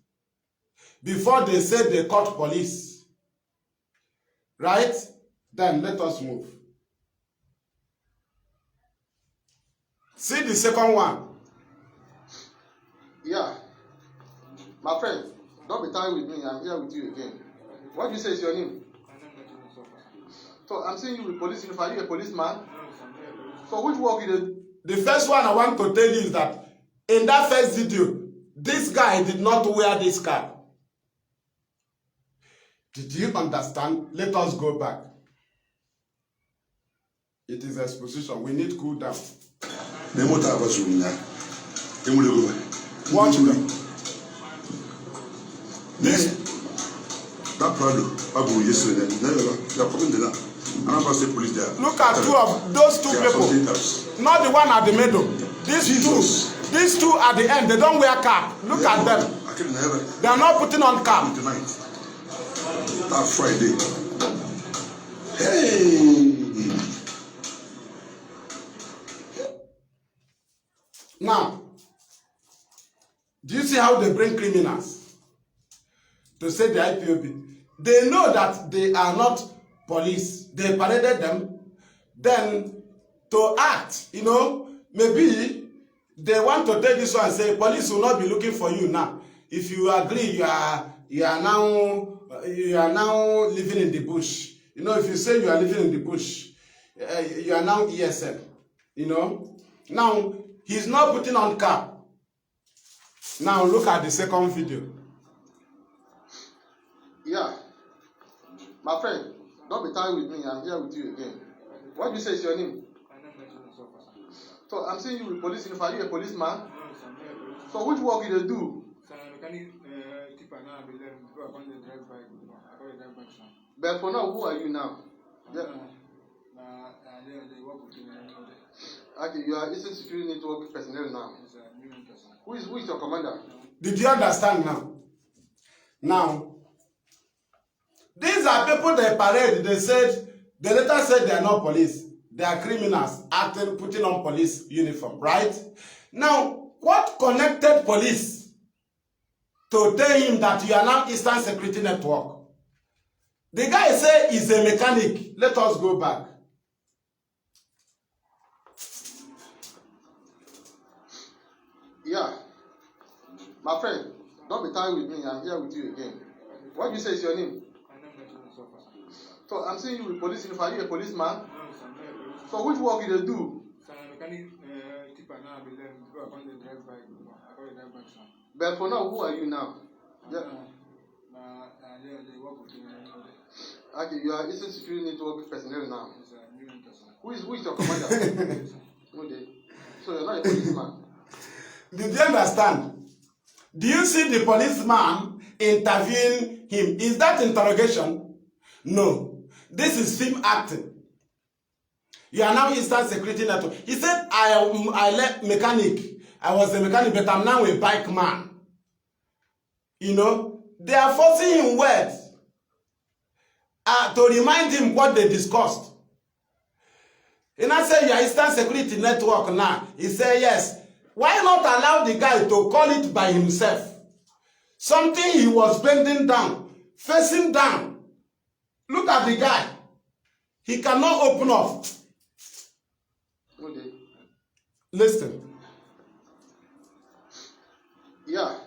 before they said they caught police? Right? Then let us move. See the second one. Yeah. My friend, don't be tired with me. I'm here with you again. What do you say is your name? So I'm seeing you with police uniform. Are you a policeman? So which work you do? The first one I want to tell you is that in that first video, this guy did not wear this cap. Did you understand? Let us go back. It is exposition. We need cool down. Watch them. This. That Prado, Abu yesterday, they are putting the police there. Look at those two people. Not the one at the middle. These two at the end, they don't wear cap. Look at them. They are not putting on cap. Tonight. That Friday. Hey! Now, do you see how they bring criminals to say the IPOB? They know that they are not police. They paraded them. Then to act, maybe they want to take this one and say, police will not be looking for you now. If you agree, you are now living in the bush. If you say you are living in the bush, you are now ESL. Now he's not putting on cap. Now look at the second video. Yeah. My friend, don't be tired with me. I'm here with you again. What do you say is your name? So I'm saying you with police uniform. Are you a policeman? So which work you they do? But for now, who are you now? Okay, you are Eastern Security Network personnel now. Who is your commander? Did you understand now? Now, these are people they parade. They later said they are not police. They are criminals putting on police uniform, right? Now, what connected police to tell him that you are now Eastern Security Network? The guy say he's a mechanic. Let us go back. Yeah. My friend, don't be tired with me. I'm here with you again. What do you say is your name? So I'm saying you with police uniform. Are you a policeman? So which work you they do? But for now, who are you now? Okay, you are Eastern Security Network personnel now. Who is your commander? So you're not a policeman. Did you understand? Do you see the policeman interviewing him? Is that interrogation? No. This is film acting. You are now Eastern Security Network. He said, I left mechanic. I was a mechanic, but I'm now a bike man. They are forcing him words to remind him what they discussed. And I said, you are Eastern Security Network now. He said, yes. Why not allow the guy to call it by himself? Something he was bending down, facing down. Look at the guy. He cannot open up. Okay. Listen. Yeah.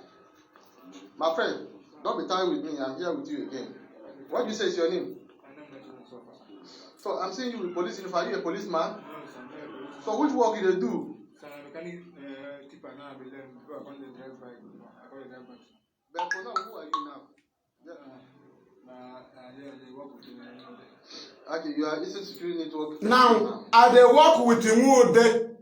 My friend, don't be tired with me. I'm here with you again. What do you say is your name? So I'm saying you with police uniform. Are you a policeman? So which work you they do? But for now, who are you now? Okay, you are Eastern Security Network. Now, I they work with Imude.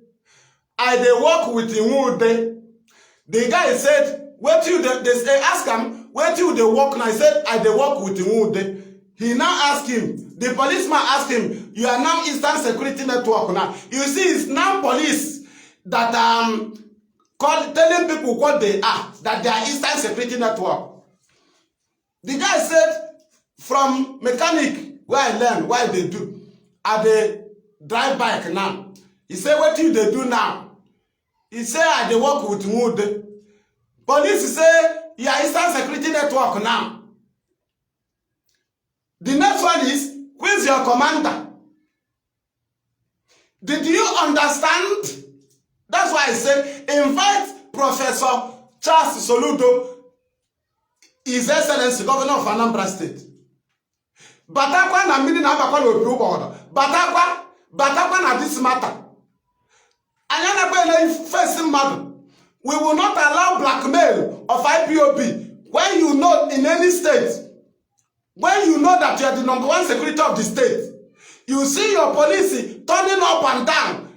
The guy said, "Where do they ask him, where do they work?" And I said, "I they work with Imude." He now asked him, the policeman asked him, "You are now Eastern Security Network now." You see, it's now police that telling people what they are, that they are Eastern Security Network. The guy said, from mechanic, where I learn, why they do, they drive bike now. He said, what do they do now? He said, they work with wood. Police say, you are Eastern Security Network now. The next one is, who is your commander? Did you understand? That's why I said, invite Professor Charles Soludo, His Excellency, Governor of Anambra State. Batakwa na mini na bakwa no obi board. Batakwa na this matter. Anya na be na face mmadụ. We will not allow blackmail of IPOB when you know in any state, when you know that you are the #1 security of the state. You see your police turning up and down,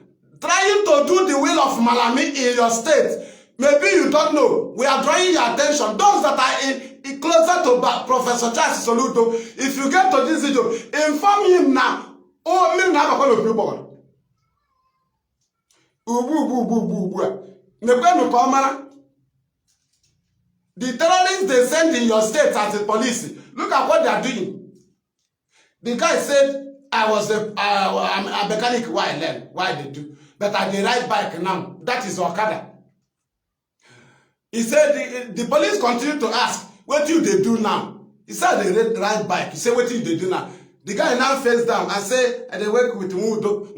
trying to do the will of Malami in your state. Maybe you don't know. We are drawing your attention. Those that are in closer to Professor Charles Soludo, if you get to this video, inform him now. Oh, me now call you people. The terrorists they send in your state as a police. Look at what they are doing. The guy said, I'm a mechanic. Why I learn? Why they do? But I dey ride bike now. That is Okada. He said the police continue to ask, what do they do now? He said they ride bike. He said, what do they do now? The guy now face down and say, they work with Mudo.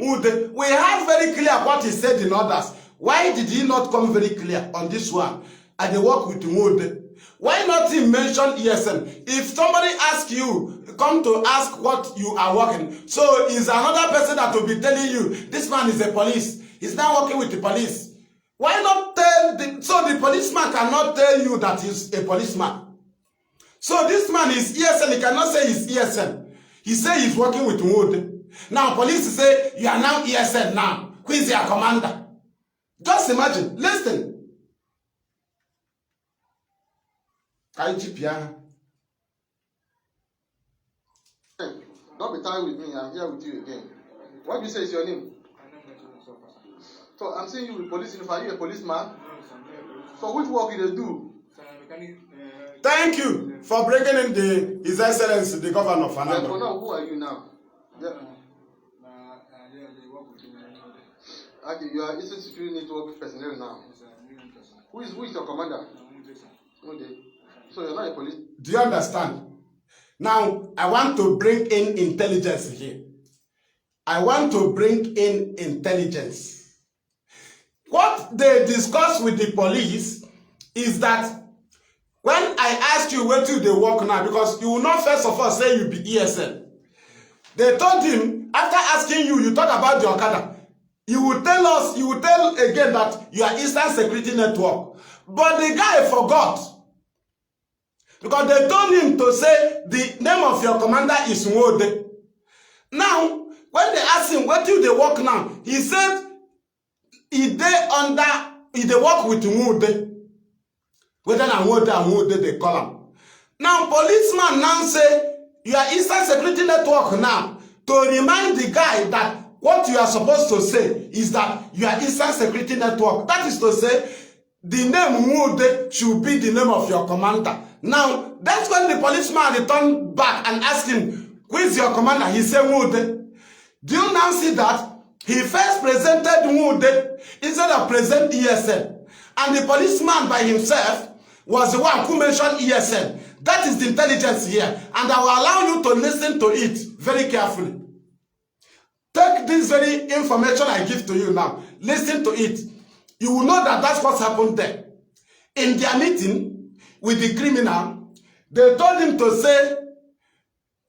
We have very clear what he said in others. Why did he not come very clear on this one? And they work with Mudo. Why not he mention ESN? If somebody asks you, come to ask what you are working, so is another person that will be telling you, this man is a police. He's now working with the police. Why not tell so the policeman cannot tell you that he's a policeman. So this man is ESN, he cannot say he's ESN. He say he's working with Wood. Now police say, you are now ESN now. Who is your commander? Just imagine, listen. Don't be tired with me, I'm here with you again. What do you say is your name? So I'm saying you with police uniform. Are you a policeman? So which work do they do? Thank you for bringing in His Excellency, the Governor of Anambra. For now, who are you now? Yeah. Okay, you are Eastern Security Network personnel now. Who is your commander? Okay. So you're not a police. Do you understand? Now, I want to bring in intelligence here. I want to bring in intelligence. What they discuss with the police is that when I ask you where do they work now, because you will not first of all say you be ESN. They told him, after asking you, you talk about the Okada. You will tell us, you will tell again that you are Eastern Security Network. But the guy forgot. Because they told him to say the name of your commander is Nwode. Now, when they asked him, where do they work now? He said, they work with Nwode. Whether Nwode they call him. Now, policeman now say, you are Eastern Security Network now. To remind the guy that what you are supposed to say is that you are Eastern Security Network. That is to say, the name Nwode should be the name of your commander. Now, that's when the policeman returned back and asked him, who is your commander? He said, Nwode. Do you now see that? He first presented Nwode instead of present ESN. And the policeman by himself was the one who mentioned ESN. That is the intelligence here. And I will allow you to listen to it very carefully. Take this very information I give to you now. Listen to it. You will know that that's what happened there. In their meeting with the criminal, they told him to say,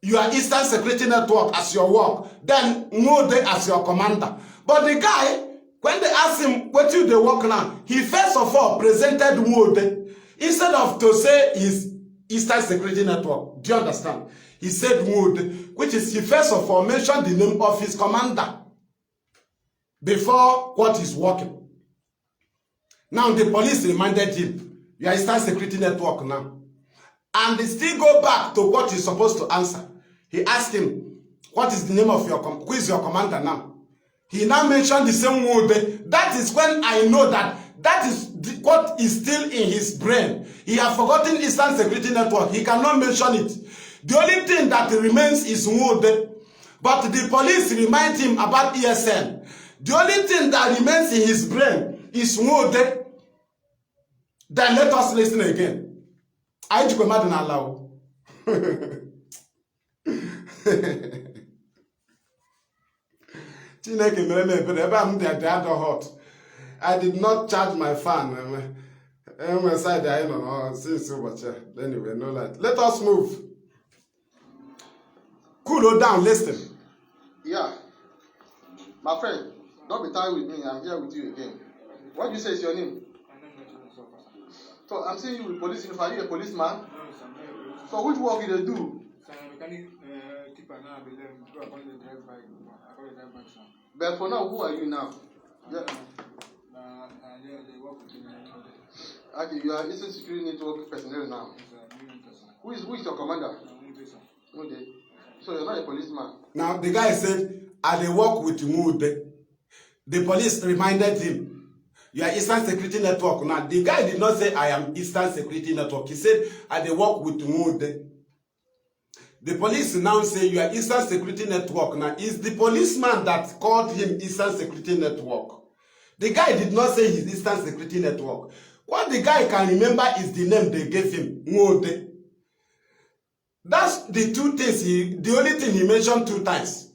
you are Eastern Security Network as your work, then Nwode as your commander. But the guy, when they asked him, what do they work now? He first of all presented Nwode instead of to say his Eastern Security Network. Do you understand? He said Nwode, which is he first of all mentioned the name of his commander before what is working. Now the police reminded him, you are Eastern Security Network now. And they still go back to what he's supposed to answer. He asked him, what is the name of who is your commander now? He now mentioned the same word. That is when I know that that is what is still in his brain. He has forgotten Eastern Security Network. He cannot mention it. The only thing that remains is Nwode. But the police remind him about ESN. The only thing that remains in his brain is Nwode. Then let us listen again. I just command and allow. I did not charge my fan. Anyway, no light. Let us move. Cool down, listen. Yeah. My friend, don't be tired with me. I'm here with you again. What do you say is your name? So I'm saying you with police uniform. Are you a policeman? No, sir, I'm not a policeman. So which work you they do? Sir, I'm a mechanic keeper now. I believe I call the drive bike. I call the drive bike, sir. But for now, who are you now? Yeah, they work with me. Okay, you are Eastern Security Network personnel now. Who is your commander? Okay. So you're not a policeman. Now the guy said, "I they work with Mude." The police reminded him, "You are Eastern Security Network." Now the guy did not say, "I am Eastern Security Network." He said, "I they work with Mude." The police now say, "You are Eastern Security Network." Now it's the policeman that called him Eastern Security Network. The guy did not say he's Eastern Security Network. What the guy can remember is the name they gave him, Mude. That's the two things the only thing he mentioned 2 times.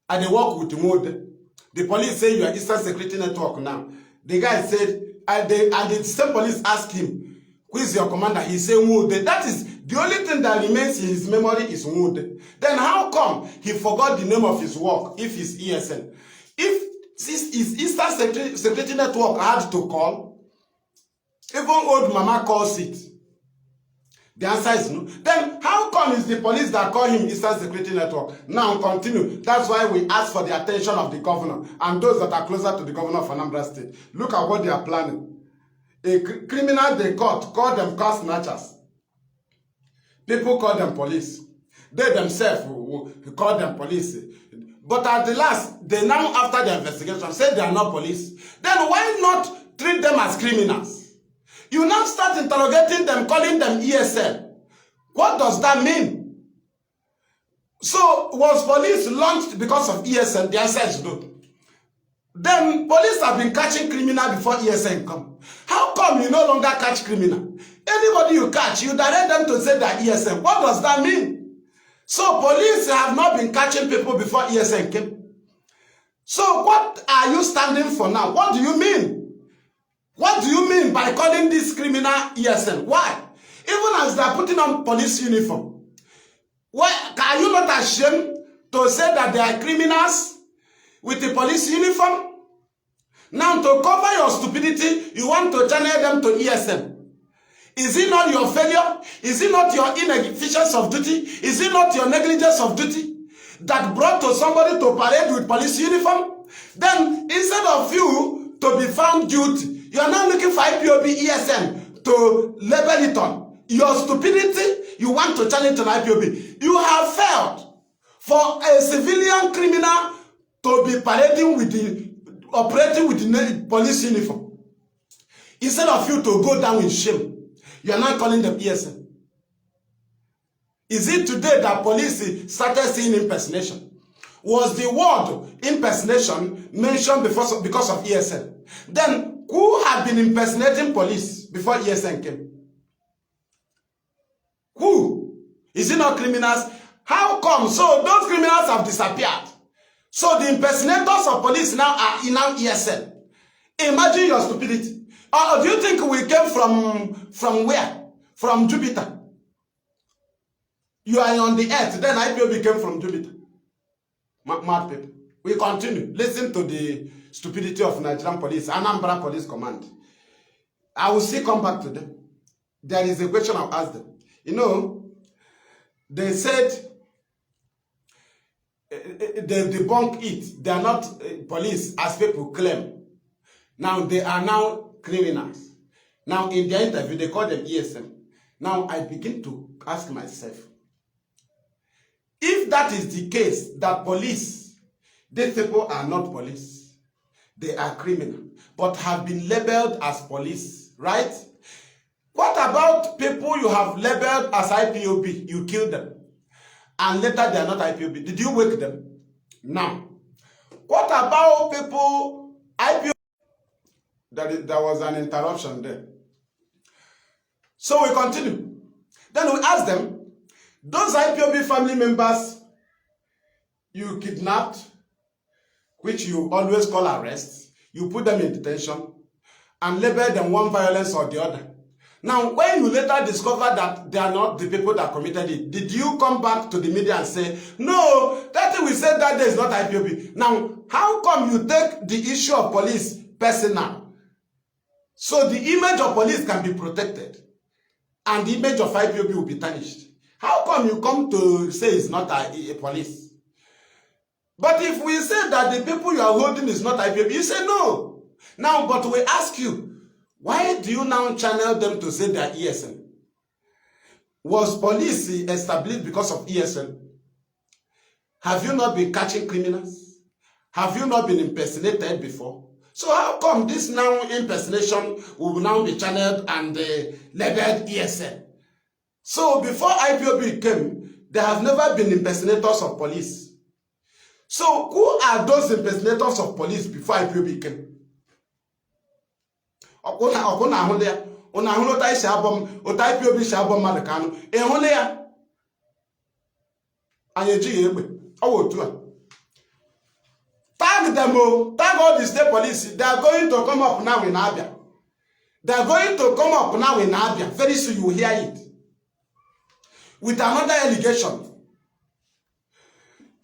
And they work with Mude. The police say you are Eastern Security Network now. The guy said, and the same police asked him, "Who is your commander?" He said, Mude. That is the only thing that remains in his memory is Mude. Then how come he forgot the name of his work if it's ESN? If his Eastern Security Network had to call, even old mama calls it. The answer is no. Then how come it's the police that call him Eastern Security Network? Now continue. That's why we ask for the attention of the governor and those that are closer to the governor of Anambra State. Look at what they are planning. A criminal they caught, call them car snatchers. People call them police. They themselves will call them police. But at the last, they now, after the investigation, say they are not police. Then why not treat them as criminals? You now start interrogating them, calling them ESL. What does that mean? So, was police launched because of ESL? The answer is no. Then, police have been catching criminal before ESL come. How come you no longer catch criminal? Anybody you catch, you direct them to say that ESL. What does that mean? So, police have not been catching people before ESL came. So, what are you standing for now? What do you mean? What do you mean by calling this criminal ESN? Why? Even as they are putting on police uniform. Why are you not ashamed to say that they are criminals with the police uniform? Now to cover your stupidity, you want to channel them to ESN. Is it not your failure? Is it not your inefficiency of duty? Is it not your negligence of duty that brought to somebody to parade with police uniform? Then instead of you to be found guilty, you are now looking for IPOB ESN to label it on. Your stupidity, you want to challenge an IPOB. You have failed for a civilian criminal to be parading with operating with the police uniform. Instead of you to go down in shame, you are now calling them ESN. Is it today that police started seeing impersonation? Was the word impersonation mentioned because of ESN? Then, who had been impersonating police before ESN came? Who? Is it not criminals? How come? So those criminals have disappeared. So the impersonators of police now are in ESN. Imagine your stupidity. Or do you think we came from where? From Jupiter. You are on the earth, then IPOB came from Jupiter. Mad people. We continue. Listen to the stupidity of Nigerian police, Anambra Police Command. I will still come back to them. There is a question I'll ask them. You know, they said they debunk it. They are not police as people claim. Now they are now criminals. Now in their interview, they call them ESM. Now I begin to ask myself, if that is the case, that police, these people are not police, they are criminal, but have been labeled as police, right? What about people you have labeled as IPOB? You killed them, and later they are not IPOB. Did you wake them? Now, what about people IPOB? There was an interruption there. So we continue. Then we ask them, those IPOB family members you kidnapped, which you always call arrests, you put them in detention and label them one violence or the other. Now, when you later discover that they are not the people that committed it, did you come back to the media and say, no, that thing we said that day is not IPOB? Now, how come you take the issue of police personal? So the image of police can be protected and the image of IPOB will be tarnished. How come you come to say it's not a police? But if we say that the people you are holding is not IPOB, you say no. Now, but we ask you, why do you now channel them to say they are ESN? Was police established because of ESN? Have you not been catching criminals? Have you not been impersonated before? So how come this now impersonation will now be channeled and labeled ESN? So before IPOB came, there have never been impersonators of police. So who are those impersonators of police before IPOB came? Tag them, tag all the state police. They are going to come up now in Abia. They are going to come up now in Abia. Very soon you will hear it. With another allegation.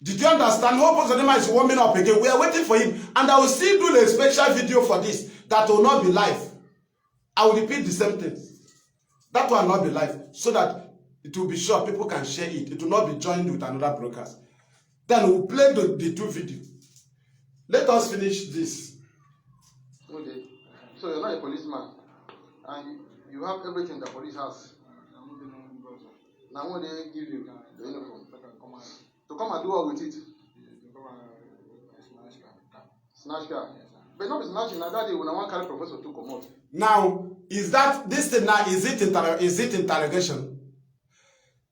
Did you understand? Hope Ozodema is warming up again. We are waiting for him. And I will still do a special video for this. That will not be live. I will repeat the same thing. That will not be live. So that it will be sure people can share it. It will not be joined with another broadcast. Then we'll play the two videos. Let us finish this. Okay. So you're not a policeman. And you have everything the police has. Now when they give you the uniform. To come and do what with it? Snatch car. But not be snatching. Now that day when I want to carry professor to come out. Now, is that this thing now? Is it interrogation?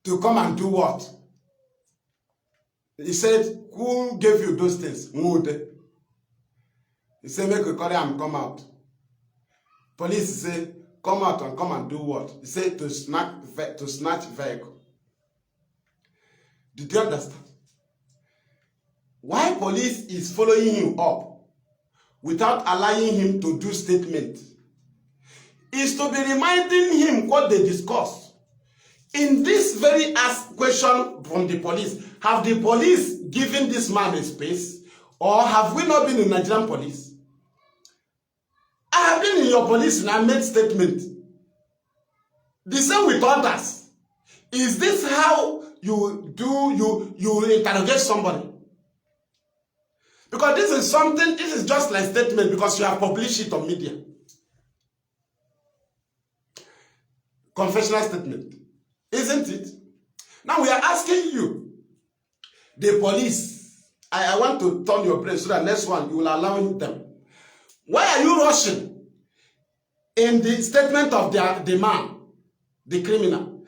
To come and do what? He said, who gave you those things? Mood. He said, make a call and come out. Police said, come out and come and do what? He said, to snatch vehicle. Did you understand? Why police is following him up without allowing him to do statement is to be reminding him what they discussed. In this very asked question from the police, have the police given this man a space, or have we not been in Nigerian police? I have been in your police and I made statement. The same with others. Is this how you interrogate somebody? Because this is something, this is just like statement because you have published it on media. Confessional statement. Isn't it? Now we are asking you, the police, I want to turn your brain so that next one you will allow them. Why are you rushing in the statement of the man, the criminal,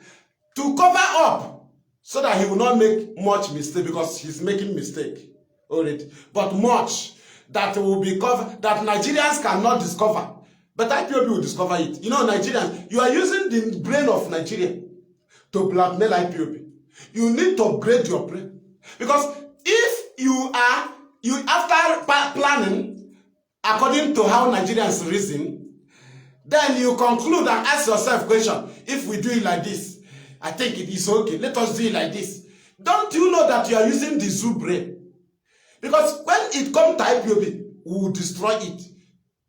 to cover up so that he will not make much mistake because he's making mistake already, but much that will be covered, that Nigerians cannot discover. But IPOB will discover it. You know, Nigerians, you are using the brain of Nigeria to blackmail IPOB. You need to upgrade your brain. Because if you after planning, according to how Nigerians reason, then you conclude and ask yourself question, if we do it like this, I think it is okay. Let us do it like this. Don't you know that you are using the zoo brain? Because when it comes to IPOB, we will destroy it.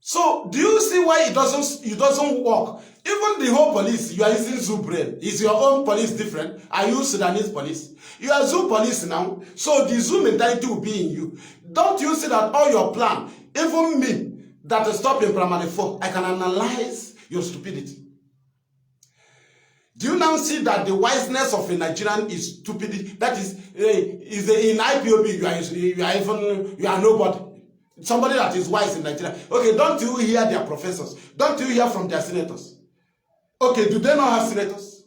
So, do you see why it doesn't work? Even the whole police, you are using zoo brain. Is your own police different? Are you Sudanese police? You are zoo police now. So, the zoo mentality will be in you. Don't you see that all your plan, even me, that is stop in primary 4, I can analyze your stupidity. Do you now see that the wiseness of a Nigerian is stupidity? That is in IPOB, you are nobody. Somebody that is wise in Nigeria. Okay, don't you hear their professors? Don't you hear from their senators? Okay, do they not have senators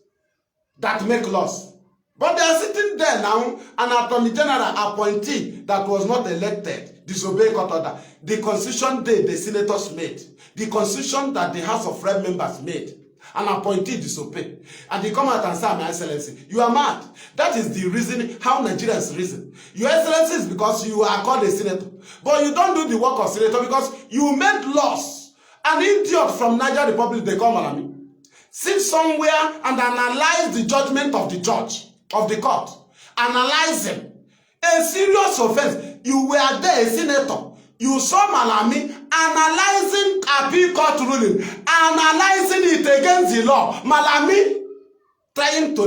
that make laws? But they are sitting there now, an attorney general appointee that was not elected, disobey court order. The constitution the senators made, the constitution that the House of Rep members made, an appointee disobey. And they come out and say, my Excellency, you are mad. That is the reason how Nigerians reason. Your Excellency is because you are called a senator. But you don't do the work of senator because you made laws. An idiot from Niger Republic, they come at me, sit somewhere and analyze the judgment of the judge, of the court. Analyze them. A serious offense. You were there, a senator. You saw Malami analyzing appeal court ruling, analyzing it against the law. Malami trying to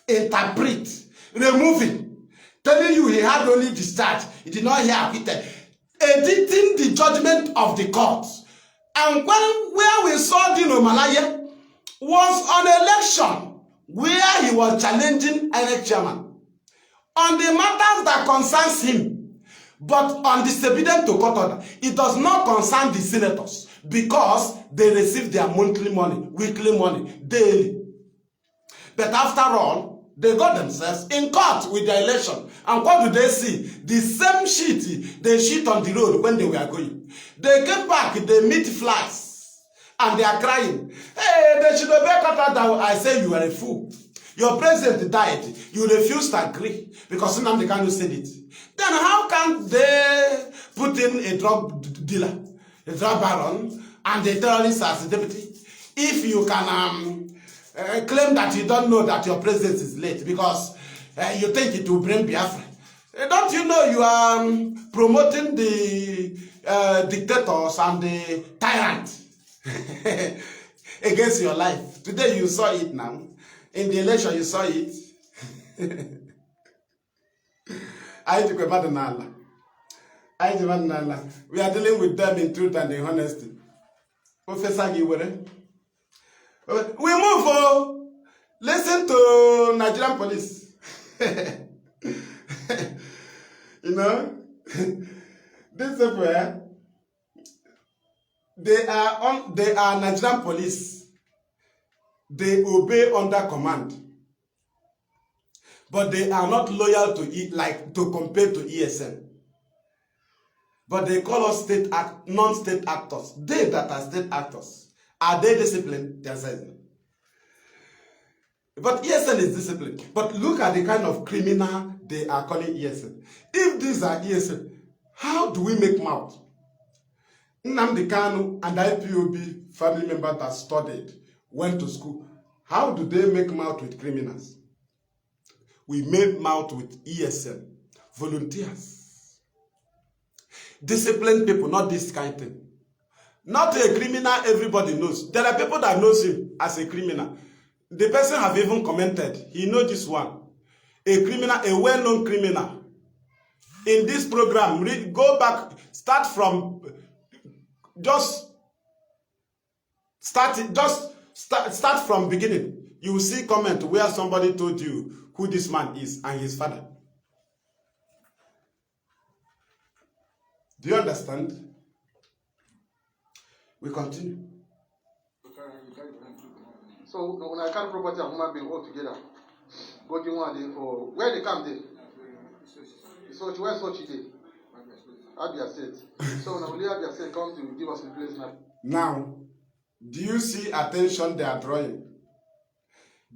interpret, removing, telling you he had only discharge, he did not hear acquitted, editing the judgment of the court. And where we saw Dino Malaya was on election where he was challenging INEC chairman on the matters that concerns him. But on disobedience to court order, it does not concern the senators because they receive their monthly money, weekly money, daily. But after all, they got themselves in court with their election. And what do they see? The same shit they shit on the road when they were going. They came back, they meet flies, and they are crying. Hey, they should obey court order. I say you are a fool. Your president died. You refused to agree because Nnamdi Kanu said it. Then how can they put in a drug dealer, a drug baron, and a terrorist as a deputy? If you can claim that you don't know that your president is late because you think it will bring Biafra. Don't you know you are promoting the dictators and the tyrant against your life? Today you saw it now. In the election, you saw it. We are dealing with them in truth and in honesty. We move on. Listen to Nigerian police. You know, this is where they are Nigerian police. They obey under command, but they are not loyal to it, like to compare to ESN. But they call us non-state actors. They that are state actors, are they disciplined? They are saying. But ESN is disciplined. But look at the kind of criminal they are calling ESN. If these are ESN, how do we make mouth? Nnamdi Kanu and IPOB family members that studied, went to school. How do they make mouth with criminals? We made mouth with ESN, volunteers. Disciplined people, not this kind of thing. Not a criminal everybody knows. There are people that knows him as a criminal. The person have even commented, he knows this one. A criminal, a well-known criminal. In this program, go back, start from, start from beginning. You will see comment where somebody told you who this man is and his father. Do you understand? We continue. So when I carry property and human being all together, go give one day for where they come there. So where such a day? Abia State. So now Abia State come to give us the place now. Now, do you see attention they are drawing?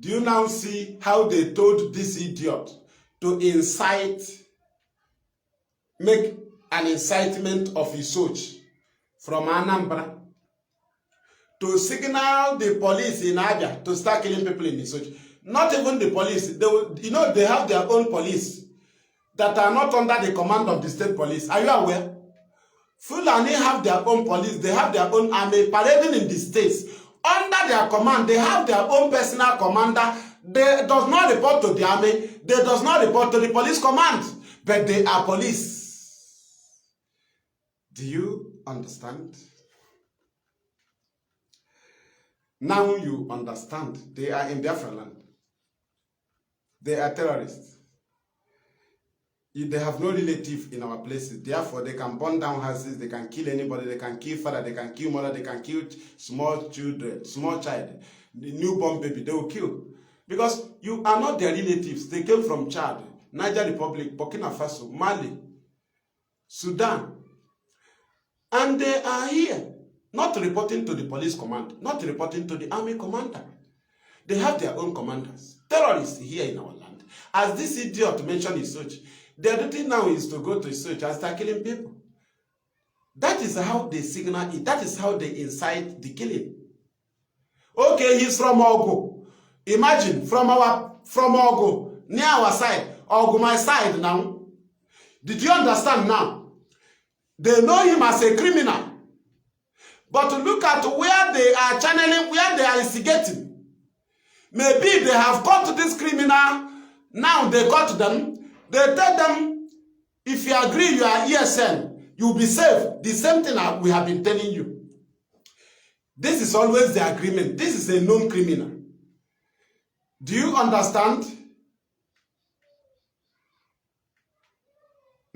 Do you now see how they told this idiot to incite, make an incitement of research from Anambra to signal the police in Abia to start killing people in research? Not even the police. They have their own police that are not under the command of the state police. Are you aware? Fulani have their own police. They have their own army parading in the states. Under their command, they have their own personal commander. They does not report to the army. They does not report to the police command. But they are police. Do you understand? Now you understand. They are in Biafra land. They are terrorists. They have no relative in our places. Therefore, they can burn down houses. They can kill anybody. They can kill father. They can kill mother. They can kill small children, small child, the newborn baby. They will kill. Because you are not their relatives. They came from Chad, Niger Republic, Burkina Faso, Mali, Sudan. And they are here, not reporting to the police command, not reporting to the army commander. They have their own commanders. Terrorists here in our land. As this idiot mentioned his search, their duty now is to go to search and start killing people. That is how they signal it. That is how they incite the killing. Okay, he's from Ogo. Imagine, from Ogo, near our side, Ogo my side now. Did you understand now? They know him as a criminal. But look at where they are channeling, where they are instigating. Maybe they have caught this criminal. Now they caught them. They tell them, if you agree you are ESN, you'll be safe. The same thing we have been telling you. This is always the agreement. This is a known criminal. Do you understand?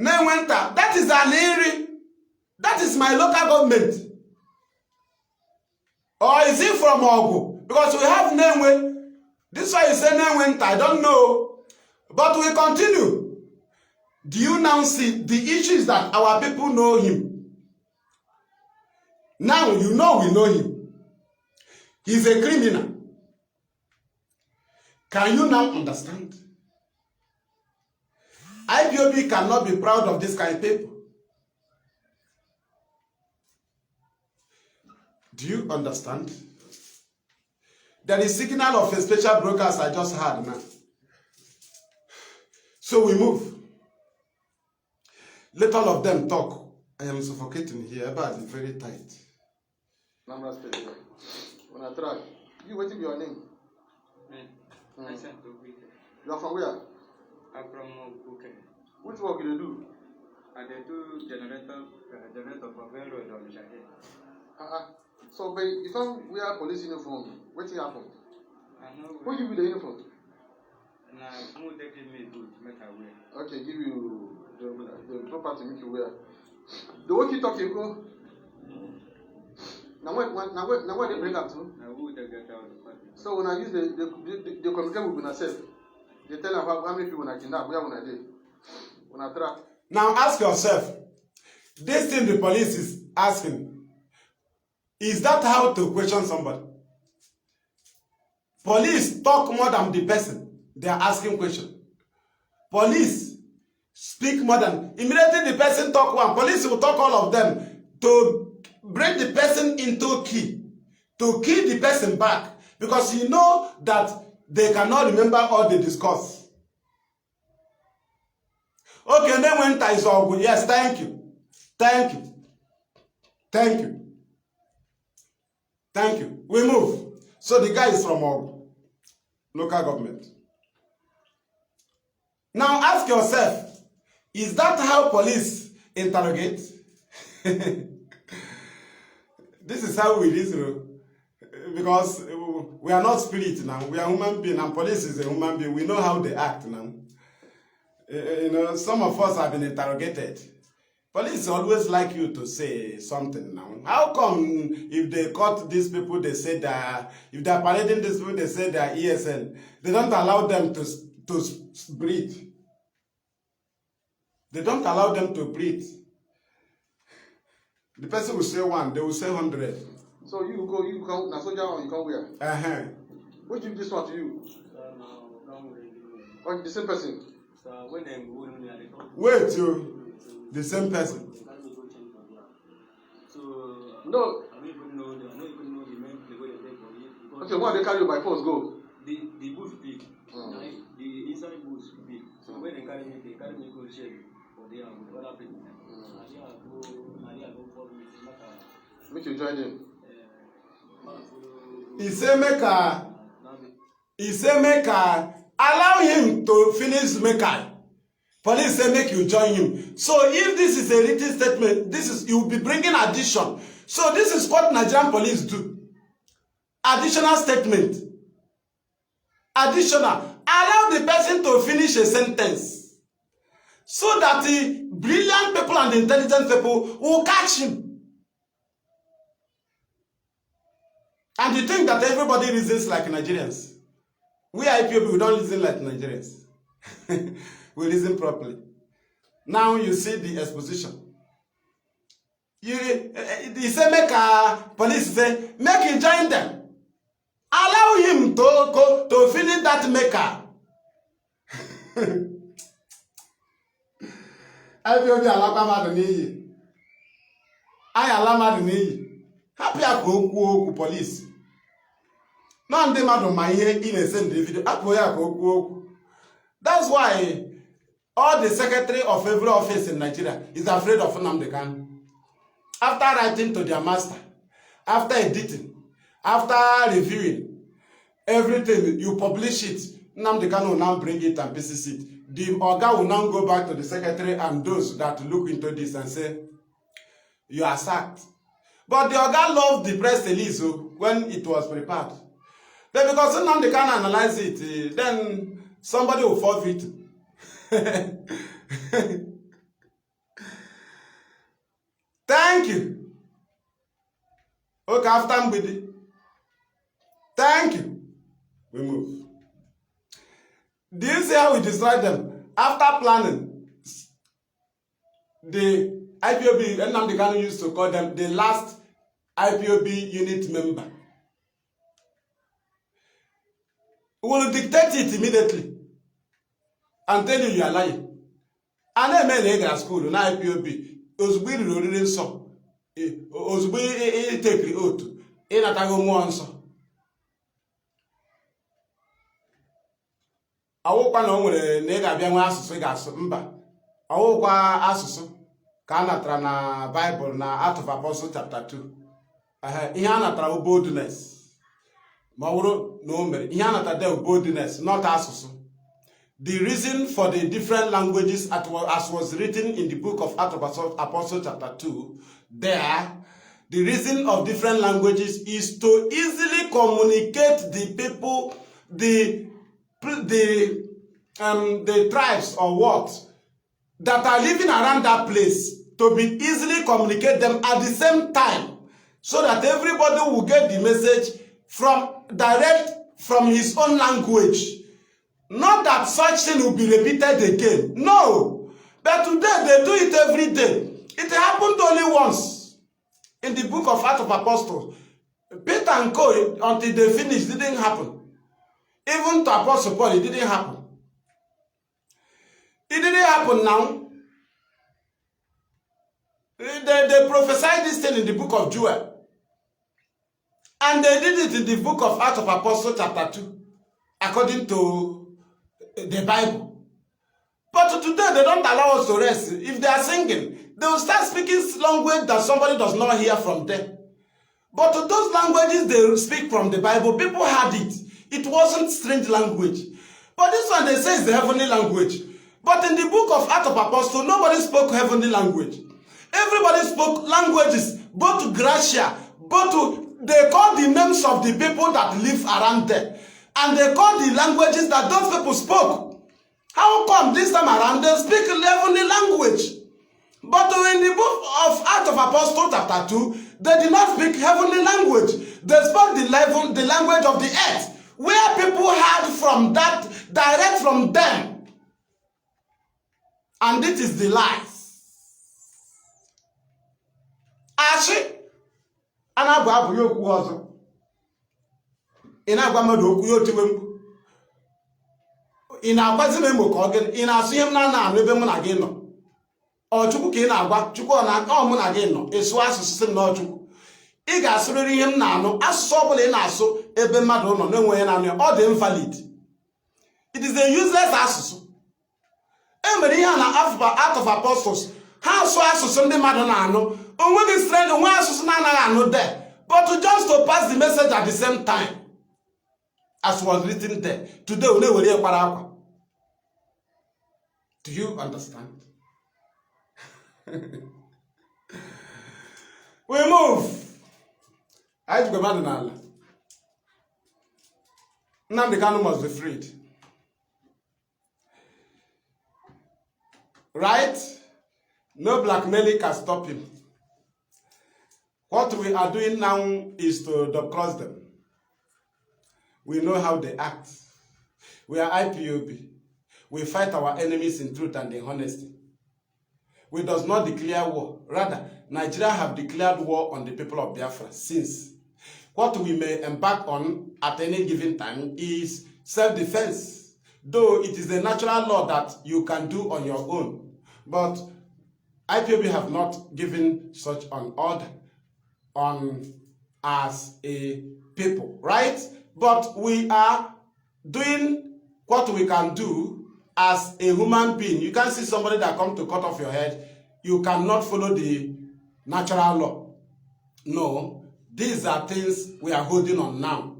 Newenta, that is an area. That is my local government. Or is it from Ogu? Because we have Nenwe. This why you say Newenta, I don't know. But we continue. Do you now see the issue is that our people know him? Now you know we know him. He's a criminal. Can you now understand? IPOB cannot be proud of this kind of people. Do you understand? There is signal of a special broadcast I just had now. So we move. Let all of them talk. I am suffocating here, but it's very tight. Number space. When I try, you waiting your name? You are from where? I'm from Buke. Which work do you do? I do generator for railroad on Shahid. So, but if I'm wear police uniform, what thing happen? Who give you the uniform? Now, who they give me good, make I wear. Okay, give you the property make you wear. The walkie talkie go. Now what they bring up to? Now who they get out of the party? So when I use the communicate with myself, they tell them how many people I kidnap, where when I did. When I trap. Now ask yourself, this thing the police is asking, is that how to question somebody? Police talk more than the person they are asking question. Police speak more than, immediately the person talk one, police will talk all of them to bring the person into key, to kill the person back, because you know that they cannot remember all they discuss. Okay, then when is all good. Yes, thank you. Thank you. Thank you. Thank you. We move. So the guy is from our local government. Now ask yourself, is that how police interrogate? This is how we reason. Because we are not spirit now. We are human being, and police is a human being. We know how they act now. You know, some of us have been interrogated. Police always like you to say something now. How come if they caught these people, they say that, if they are parading these people, they say they are ESN, they don't allow them to breathe. They don't allow them to breathe. The person will say one, they will say 100. So you come, now soldier or you come where? Who give this one to you? Or the same person? Wait, you, the same person. No. Okay, why they carry you by force? Go. The bush big. The inside bush big. So when they carry me go share for the other people. Make you join them. He say make allow him to finish Mekai. Police say make you join him. So if this is a written statement, this is, you will be bringing addition. So this is what Nigerian police do. Additional statement. Additional. Allow the person to finish a sentence, so that the brilliant people and the intelligent people will catch him. And you think that everybody reasons like Nigerians. We IPOB, we don't reason like Nigerians. We reason properly. Now you see the exposition. You say make police say make him join them. Allow him to finish that maker. IPOB alakama niyi. I alama niyi. Happy ako police. No ndị mmadụ ma ihe ị na-send the video. Akpọ ya ka okwu. That's why all the secretary of every office in Nigeria is afraid of Nnamdi Kanu. after writing to their master, after editing, after reviewing everything, you publish it. Nnamdi Kanu will now bring it and pieces it. The Oga will now go back to the secretary and those that look into this and say, you are sacked. But the Oga loved the press release when it was prepared. Then because Nnamdi Kanu analyze it, then somebody will forfeit. Thank you. Okay, after Mbidi. Thank you. We move. Do you see how we destroy them? After planning, the IPOB, Nnamdi Kanu used to call them the last IPOB unit member. We will dictate it immediately and tell you are lying. And then men in school, na IPOB, ozugbo iriri oriri nsọ, ozugbo itekiri otu, ịnatago mmụọ nsọ. Awụkwa na o nwere na ị ga-abịa nwe asụsụ ị ga-asụ mba. Awụkwa asụsụ ka a natara na Bible na Acts of Apostles chapter 2. Ihe a natara boldness. Ma ọ bụrụ na o mere, ihe a natara there boldness, not asụsụ. The reason for the different languages as was written in the book of Acts of Apostles chapter 2, there, the reason of different languages is to easily communicate the people, the tribes or what that are living around that place, to be easily communicate them at the same time, so that everybody will get the message direct from his own language. Not that such thing will be repeated again. No. But today they do it every day. It happened only once in the book of Acts of Apostles. Peter and Co, until they finished, didn't happen. Even to Apostle Paul, it didn't happen. It didn't happen now. They prophesied this thing in the book of Joel. And they did it in the book of Acts of Apostles chapter 2, according to the Bible. But today they don't allow us to rest. If they are singing, they will start speaking language that somebody does not hear from them. But to those languages they speak from the Bible, people had it. It wasn't strange language. But this one they say is the heavenly language. But in the book of Acts of Apostles, nobody spoke heavenly language. Everybody spoke languages, both to Gracia, they call the names of the people that live around there. And they call the languages that those people spoke. How come this time around they speak heavenly language? But in the book of Acts of Apostles chapter 2, they did not speak heavenly language. They spoke the language of the earth, where people heard from that, direct from them. And this is the lies. Ashi, anabu yoku ọzọ. Ị na-agwa mmadụ okwu ya otiwe mkpu. Ị na-agwazi m emo ka ọ gịnị? Ị na-asụ ihe m na-anụ ebe mụ na gị nọ. Ọ Chukwu ka ị na-agwa, Chukwu ọ mụ na gị nọ, ịsụ asụsụ sị m na Chukwu. Ị ga-asụrịrị ihe m na-anụ, asụsụ ọ bụla ị na-asụ ebe mmadụ nọ na-enweghị na-anụ ya, ọ dị invalid. It is a useless asụsụ. E mere ihe a na Acts of Apostles, ha asụ asụsụ ndị mmadụ na-anụ, onweghị strange, onwe asụsụ na-anaghị anụ there, but just to pass the message at the same time. As was written there. Today, we know where. Do you understand? We move. I go mad now. Nnamdi Kanu must be freed. Right? No blackmailing can stop him. What we are doing now is to double-cross them. We know how they act. We are IPOB. We fight our enemies in truth and in honesty. We does not declare war. Rather, Nigeria have declared war on the people of Biafra since. What we may embark on at any given time is self-defense, though it is a natural law that you can do on your own. But IPOB have not given such an order on as a people, right? But we are doing what we can do as a human being. You can't see somebody that comes to cut off your head. You cannot follow the natural law. No, these are things we are holding on now.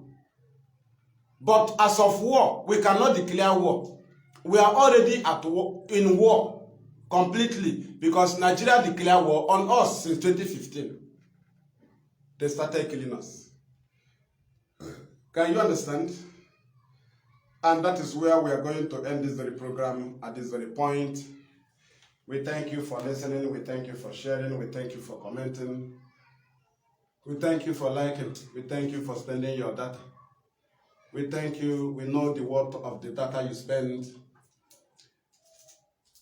But as of war, we cannot declare war. We are already at war, in war completely, because Nigeria declared war on us since 2015. They started killing us. Can you understand? And that is where we are going to end this very program at this very point. We thank you for listening. We thank you for sharing. We thank you for commenting. We thank you for liking. We thank you for spending your data. We thank you. We know the worth of the data you spend.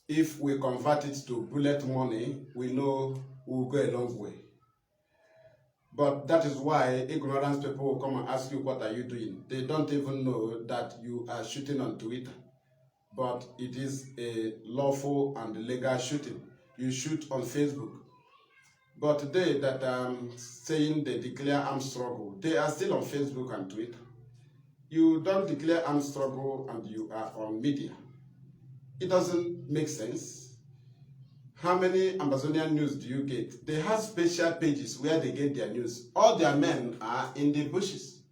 If we convert it to bullet money, we know we'll go a long way. But that is why ignorant people will come and ask you, what are you doing? They don't even know that you are shooting on Twitter. But it is a lawful and legal shooting. You shoot on Facebook. But they that are saying they declare armed struggle, they are still on Facebook and Twitter. You don't declare armed struggle and you are on media. It doesn't make sense. How many Amazonian news do you get? They have special pages where they get their news. All their men are in the bushes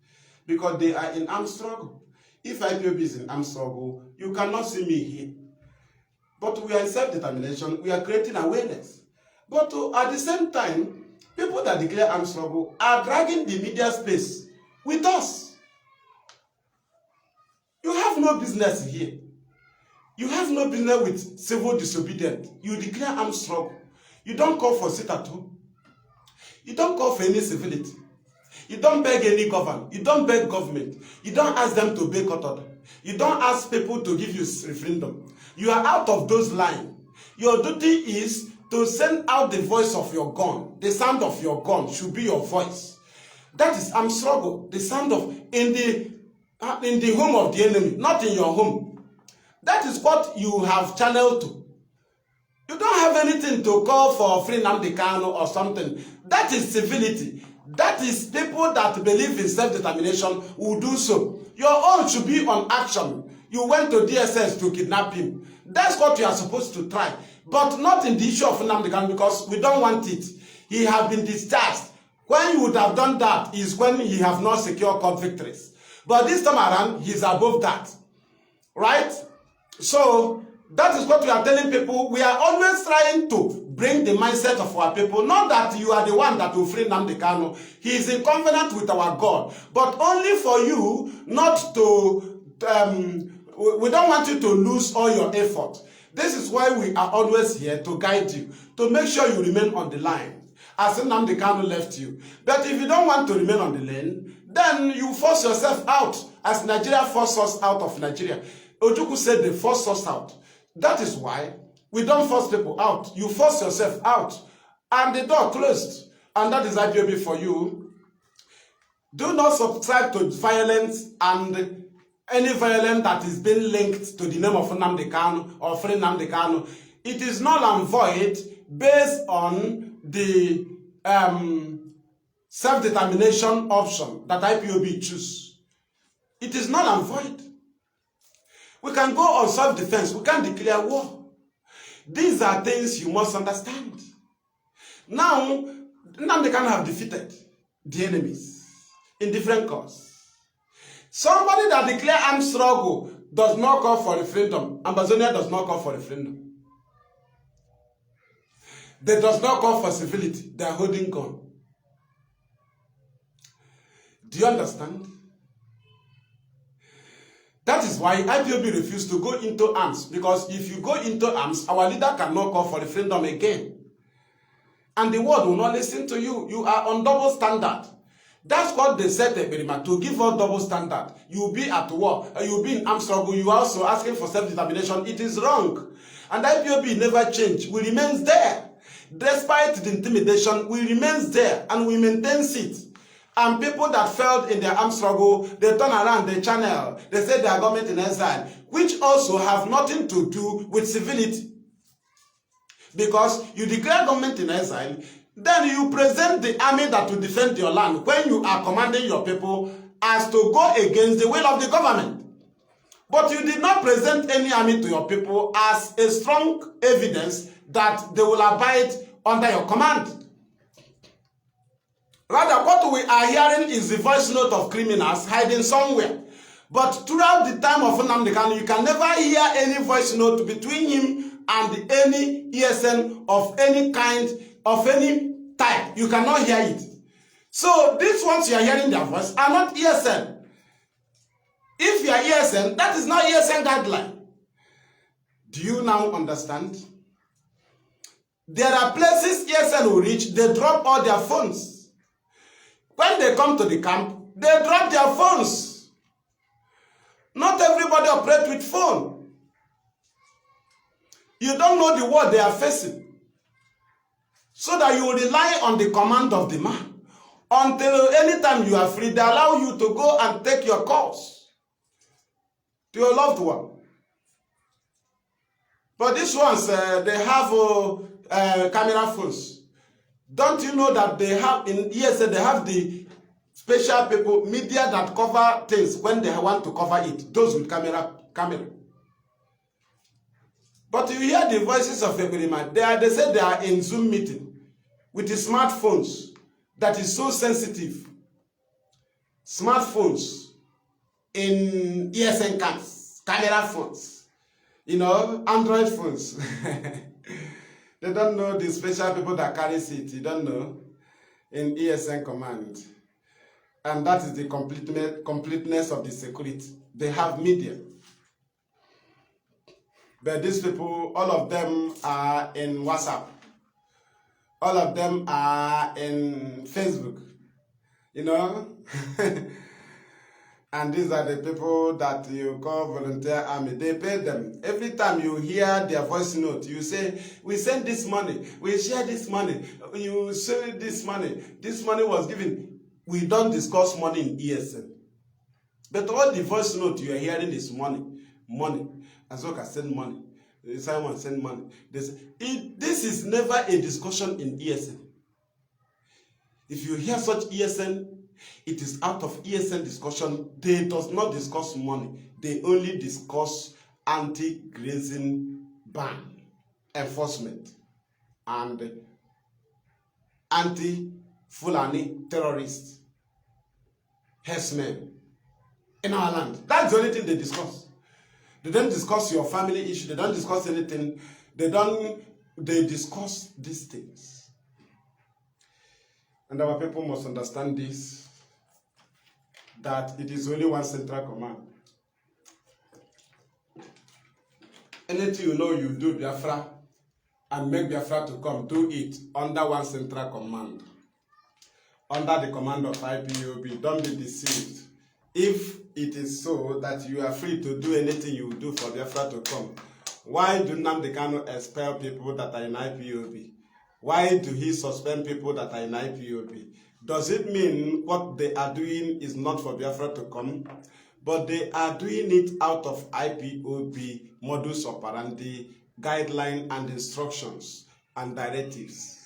because they are in armed struggle. If IPOB is in armed struggle, you cannot see me here. But we are in self-determination. We are creating awareness. But at the same time, people that declare armed struggle are dragging the media space with us. You have no business here. You have no business with civil disobedience. You declare armed struggle. You don't call for sit-at-home. You don't call for any civility. You don't beg any government. You don't beg government. You don't ask them to boycott order. You don't ask people to give you referendum. You are out of those lines. Your duty is to send out the voice of your gun. The sound of your gun should be your voice. That is armed struggle. The sound of in the home of the enemy, not in your home. That is what you have channeled to. You don't have anything to call for free Nnamdi Kanu or something. That is civility. That is people that believe in self-determination will do so. Your own should be on action. You went to DSS to kidnap him. That's what you are supposed to try. But not in the issue of Nnamdi Kanu, because we don't want it. He has been discharged. When you would have done that is when he have not secured court victories. But this time around, he's above that. Right? So, that is what we are telling people. We are always trying to bring the mindset of our people. Not that you are the one that will free Nnamdi Kanu. He is in covenant with our God. But only for you not to... we don't want you to lose all your effort. This is why we are always here to guide you. To make sure you remain on the line. As Nnamdi Kanu left you. But if you don't want to remain on the lane, then you force yourself out. As Nigeria forced us out of Nigeria. Ojukwu said they forced us out. That is why we don't force people out. You force yourself out. And the door closed. And that is IPOB for you. Do not subscribe to violence and any violence that is being linked to the name of Nnamdi Kanu or free Nnamdi Kanu. It is null and void based on the self-determination option that IPOB choose. It is null and void. We can go on self-defense. We can declare war. These are things you must understand. Now, Nnamdi Kanu have defeated the enemies in different causes. Somebody that declares armed struggle does not call for referendum. Amazonia does not call for referendum. They does not call for civility. They are holding gun. Do you understand? That is why IPOB refused to go into arms. Because if you go into arms, our leader cannot call for referendum again. And the world will not listen to you. You are on double standard. That's what they said to Eberima, to give us double standard. You will be at war, you will be in armed struggle, you are also asking for self-determination. It is wrong. And IPOB never change. We remain there. Despite the intimidation, we remain there and we maintain it. And people that failed in their armed struggle, they turn around, they channel, they say they are government in exile, which also have nothing to do with civility. Because you declare government in exile, then you present the army that will defend your land when you are commanding your people as to go against the will of the government. But you did not present any army to your people as a strong evidence that they will abide under your command. Rather, what we are hearing is the voice note of criminals hiding somewhere. But throughout the time of Nnamdi Kanu, you can never hear any voice note between him and any ESN of any kind, of any type. You cannot hear it. So these ones you are hearing their voice are not ESN. If you are ESN, that is not ESN guideline. Do you now understand? There are places ESN will reach, they drop all their phones. When they come to the camp, they drop their phones. Not everybody operates with phone. You don't know the world they are facing. So that you rely on the command of the man. Until anytime you are free, they allow you to go and take your calls to your loved one. But these ones, they have camera phones. Don't you know that they have, in ESA, they have the special people, media that cover things when they want to cover it. Those with camera. But you hear the voices of every man. They say they are in Zoom meeting with the smartphones that is so sensitive. Smartphones in ESN camps, camera phones, you know, Android phones. They don't know the special people that carries it. You don't know in ESN command. And that is the completeness of the security. They have media. But these people, all of them are in WhatsApp. All of them are in Facebook. You know? And these are the people that you call volunteer army. They pay them. Every time you hear their voice note, you say, we send this money, we share this money, you say this money was given. We don't discuss money in ESN. But all the voice note you are hearing is money. Azoka send money. Simon send money. This is never a discussion in ESN. If you hear such ESN, it is out of ESN discussion. They does not discuss money. They only discuss anti-grazing ban enforcement and anti-Fulani terrorists, herdsmen in our land. That's the only thing they discuss. They don't discuss your family issue. They don't discuss anything. They discuss these things. And our people must understand this, that it is only one central command. Anything you know you do Biafra and make Biafra to come, do it under one central command. Under the command of IPOB. Don't be deceived. If it is so that you are free to do anything you do for Biafra to come, why do Nnamdi Kanu expel people that are in IPOB? Why do he suspend people that are in IPOB? Does it mean what they are doing is not for Biafra to come? But they are doing it out of IPOB modus operandi, guideline and instructions and directives.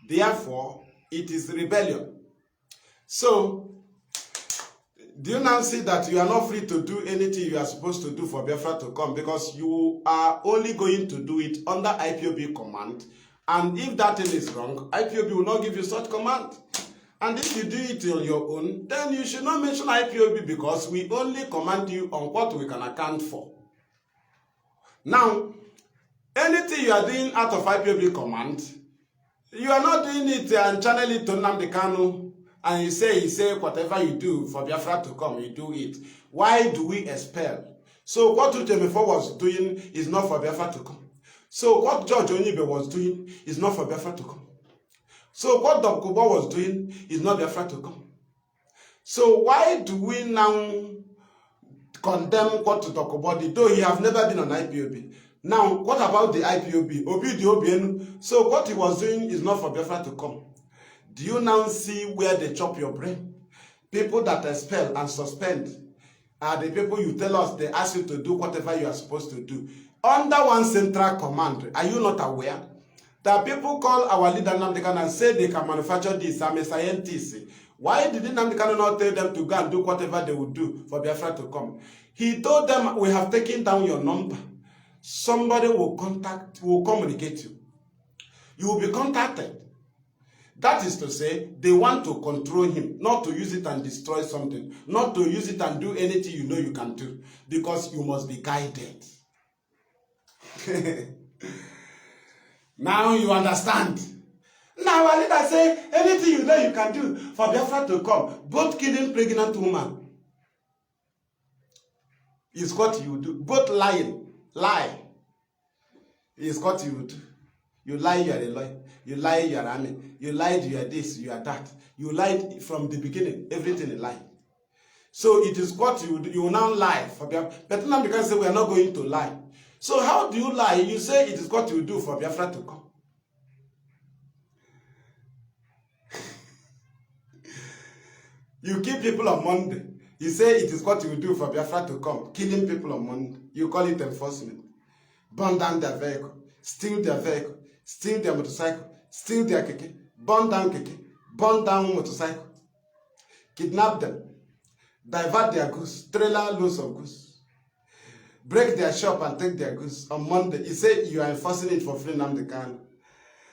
Therefore, it is rebellion. So, do you now see that you are not free to do anything you are supposed to do for Biafra to come, because you are only going to do it under IPOB command, and if that thing is wrong, IPOB will not give you such command. And if you do it on your own, then you should not mention IPOB, because we only command you on what we can account for. Now, anything you are doing out of IPOB command, you are not doing it and channel it to Nnamdi Kanu, and you say whatever you do for Biafra to come, you do it. Why do we expel? So what Uchemefo was doing is not for Biafra to come. So what George Onibe was doing is not for Biafra to come. So what Dr. Kubo was doing is not Biafra to come. So why do we now condemn what Dr. Kubo did, though he have never been on IPOB? Now, what about the IPOB? Obidiobien. So what he was doing is not for Biafra to come. Do you now see where they chop your brain? People that expel and suspend are the people you tell us they ask you to do whatever you are supposed to do. Under one central command, are you not aware that people call our leader Nnamdi Kanu and say they can manufacture this? I'm a scientist. Why did Nnamdi Kanu not tell them to go and do whatever they would do for Biafra to come? He told them, we have taken down your number. Somebody will communicate you. You will be contacted. That is to say, they want to control him, not to use it and destroy something, not to use it and do anything you know you can do, because you must be guided. Now you understand. Now our leader say, anything you know you can do for Biafra to come, both killing pregnant woman is what you do, both lie is what you do. You lie, you are a lawyer. You lie, you are army. You lied, you are this, you are that. You lied from the beginning. Everything is lie. So it is what you do. You will now lie for Biafra. But now because say we are not going to lie. So how do you lie? You say it is what you do for Biafra to come. You kill people on Monday. You say it is what you do for Biafra to come. Killing people on Monday. You call it enforcement. Burn down their vehicle. Steal their vehicle. Steal their motorcycle. Steal their keke. Burn down keke. Burn down motorcycle. Kidnap them. Divert their goods. Trailer loads of goods. Break their shop and take their goods. On Monday, you say you are enforcing it for free Nnamdi Kanu.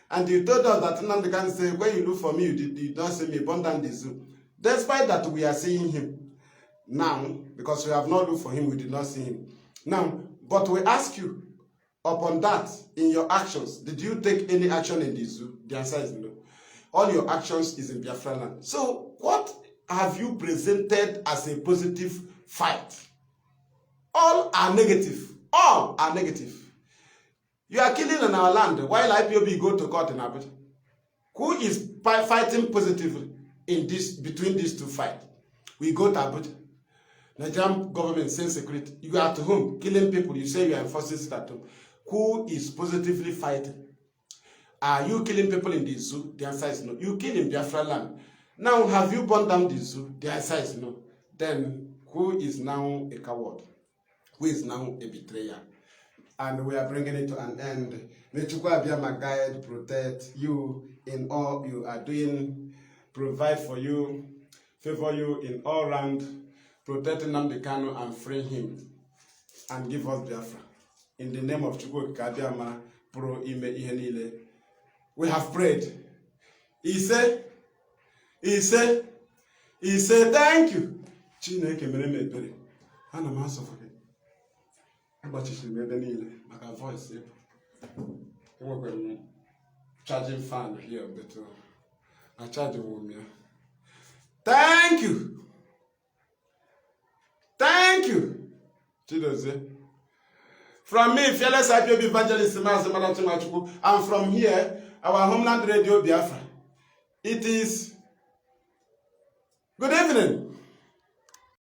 And you told us that Nnamdi Kanu said, when you look for me, you did not see me. Burn down the zoo. Despite that, we are seeing him now, because we have not looked for him, we did not see him. Now, but we ask you, upon that, in your actions, did you take any action in the zoo? The answer is no. All your actions is in Biafra land. So, what have you presented as a positive fight? All are negative. All are negative. You are killing on our land while IPOB go to court in Abuja. Who is fighting positively in this, between these two fights? We go to Abuja. Nigerian government sends security. You are at home killing people. You say you are enforcing it at home. Who is positively fighting? Are you killing people in the zoo? The answer is no. You kill in Biafra land. Now, have you burned down the zoo? The answer is no. Then, who is now a coward? Who is now a betrayer? And we are bringing it to an end. May Chukwu Abiyama guide, protect you in all you are doing, provide for you, favor you in all round, protect Nnamdi Kanu and free him, and give us Biafra. In the name of Chukwu Abiyama, pro ime ihe niile. We have prayed. He said, thank you. Chineke mere m ekpere. Ana m asọfọ gị. Agbachiri m ebe niile maka voice ebe. Enwekwara m charging fan here, but I charge m ya. Thank you. Thank you. Chidozie. From me, fearless IPOB evangelist Mazi Maduabuchi, and from here, our homeland radio Biafra. It is good evening.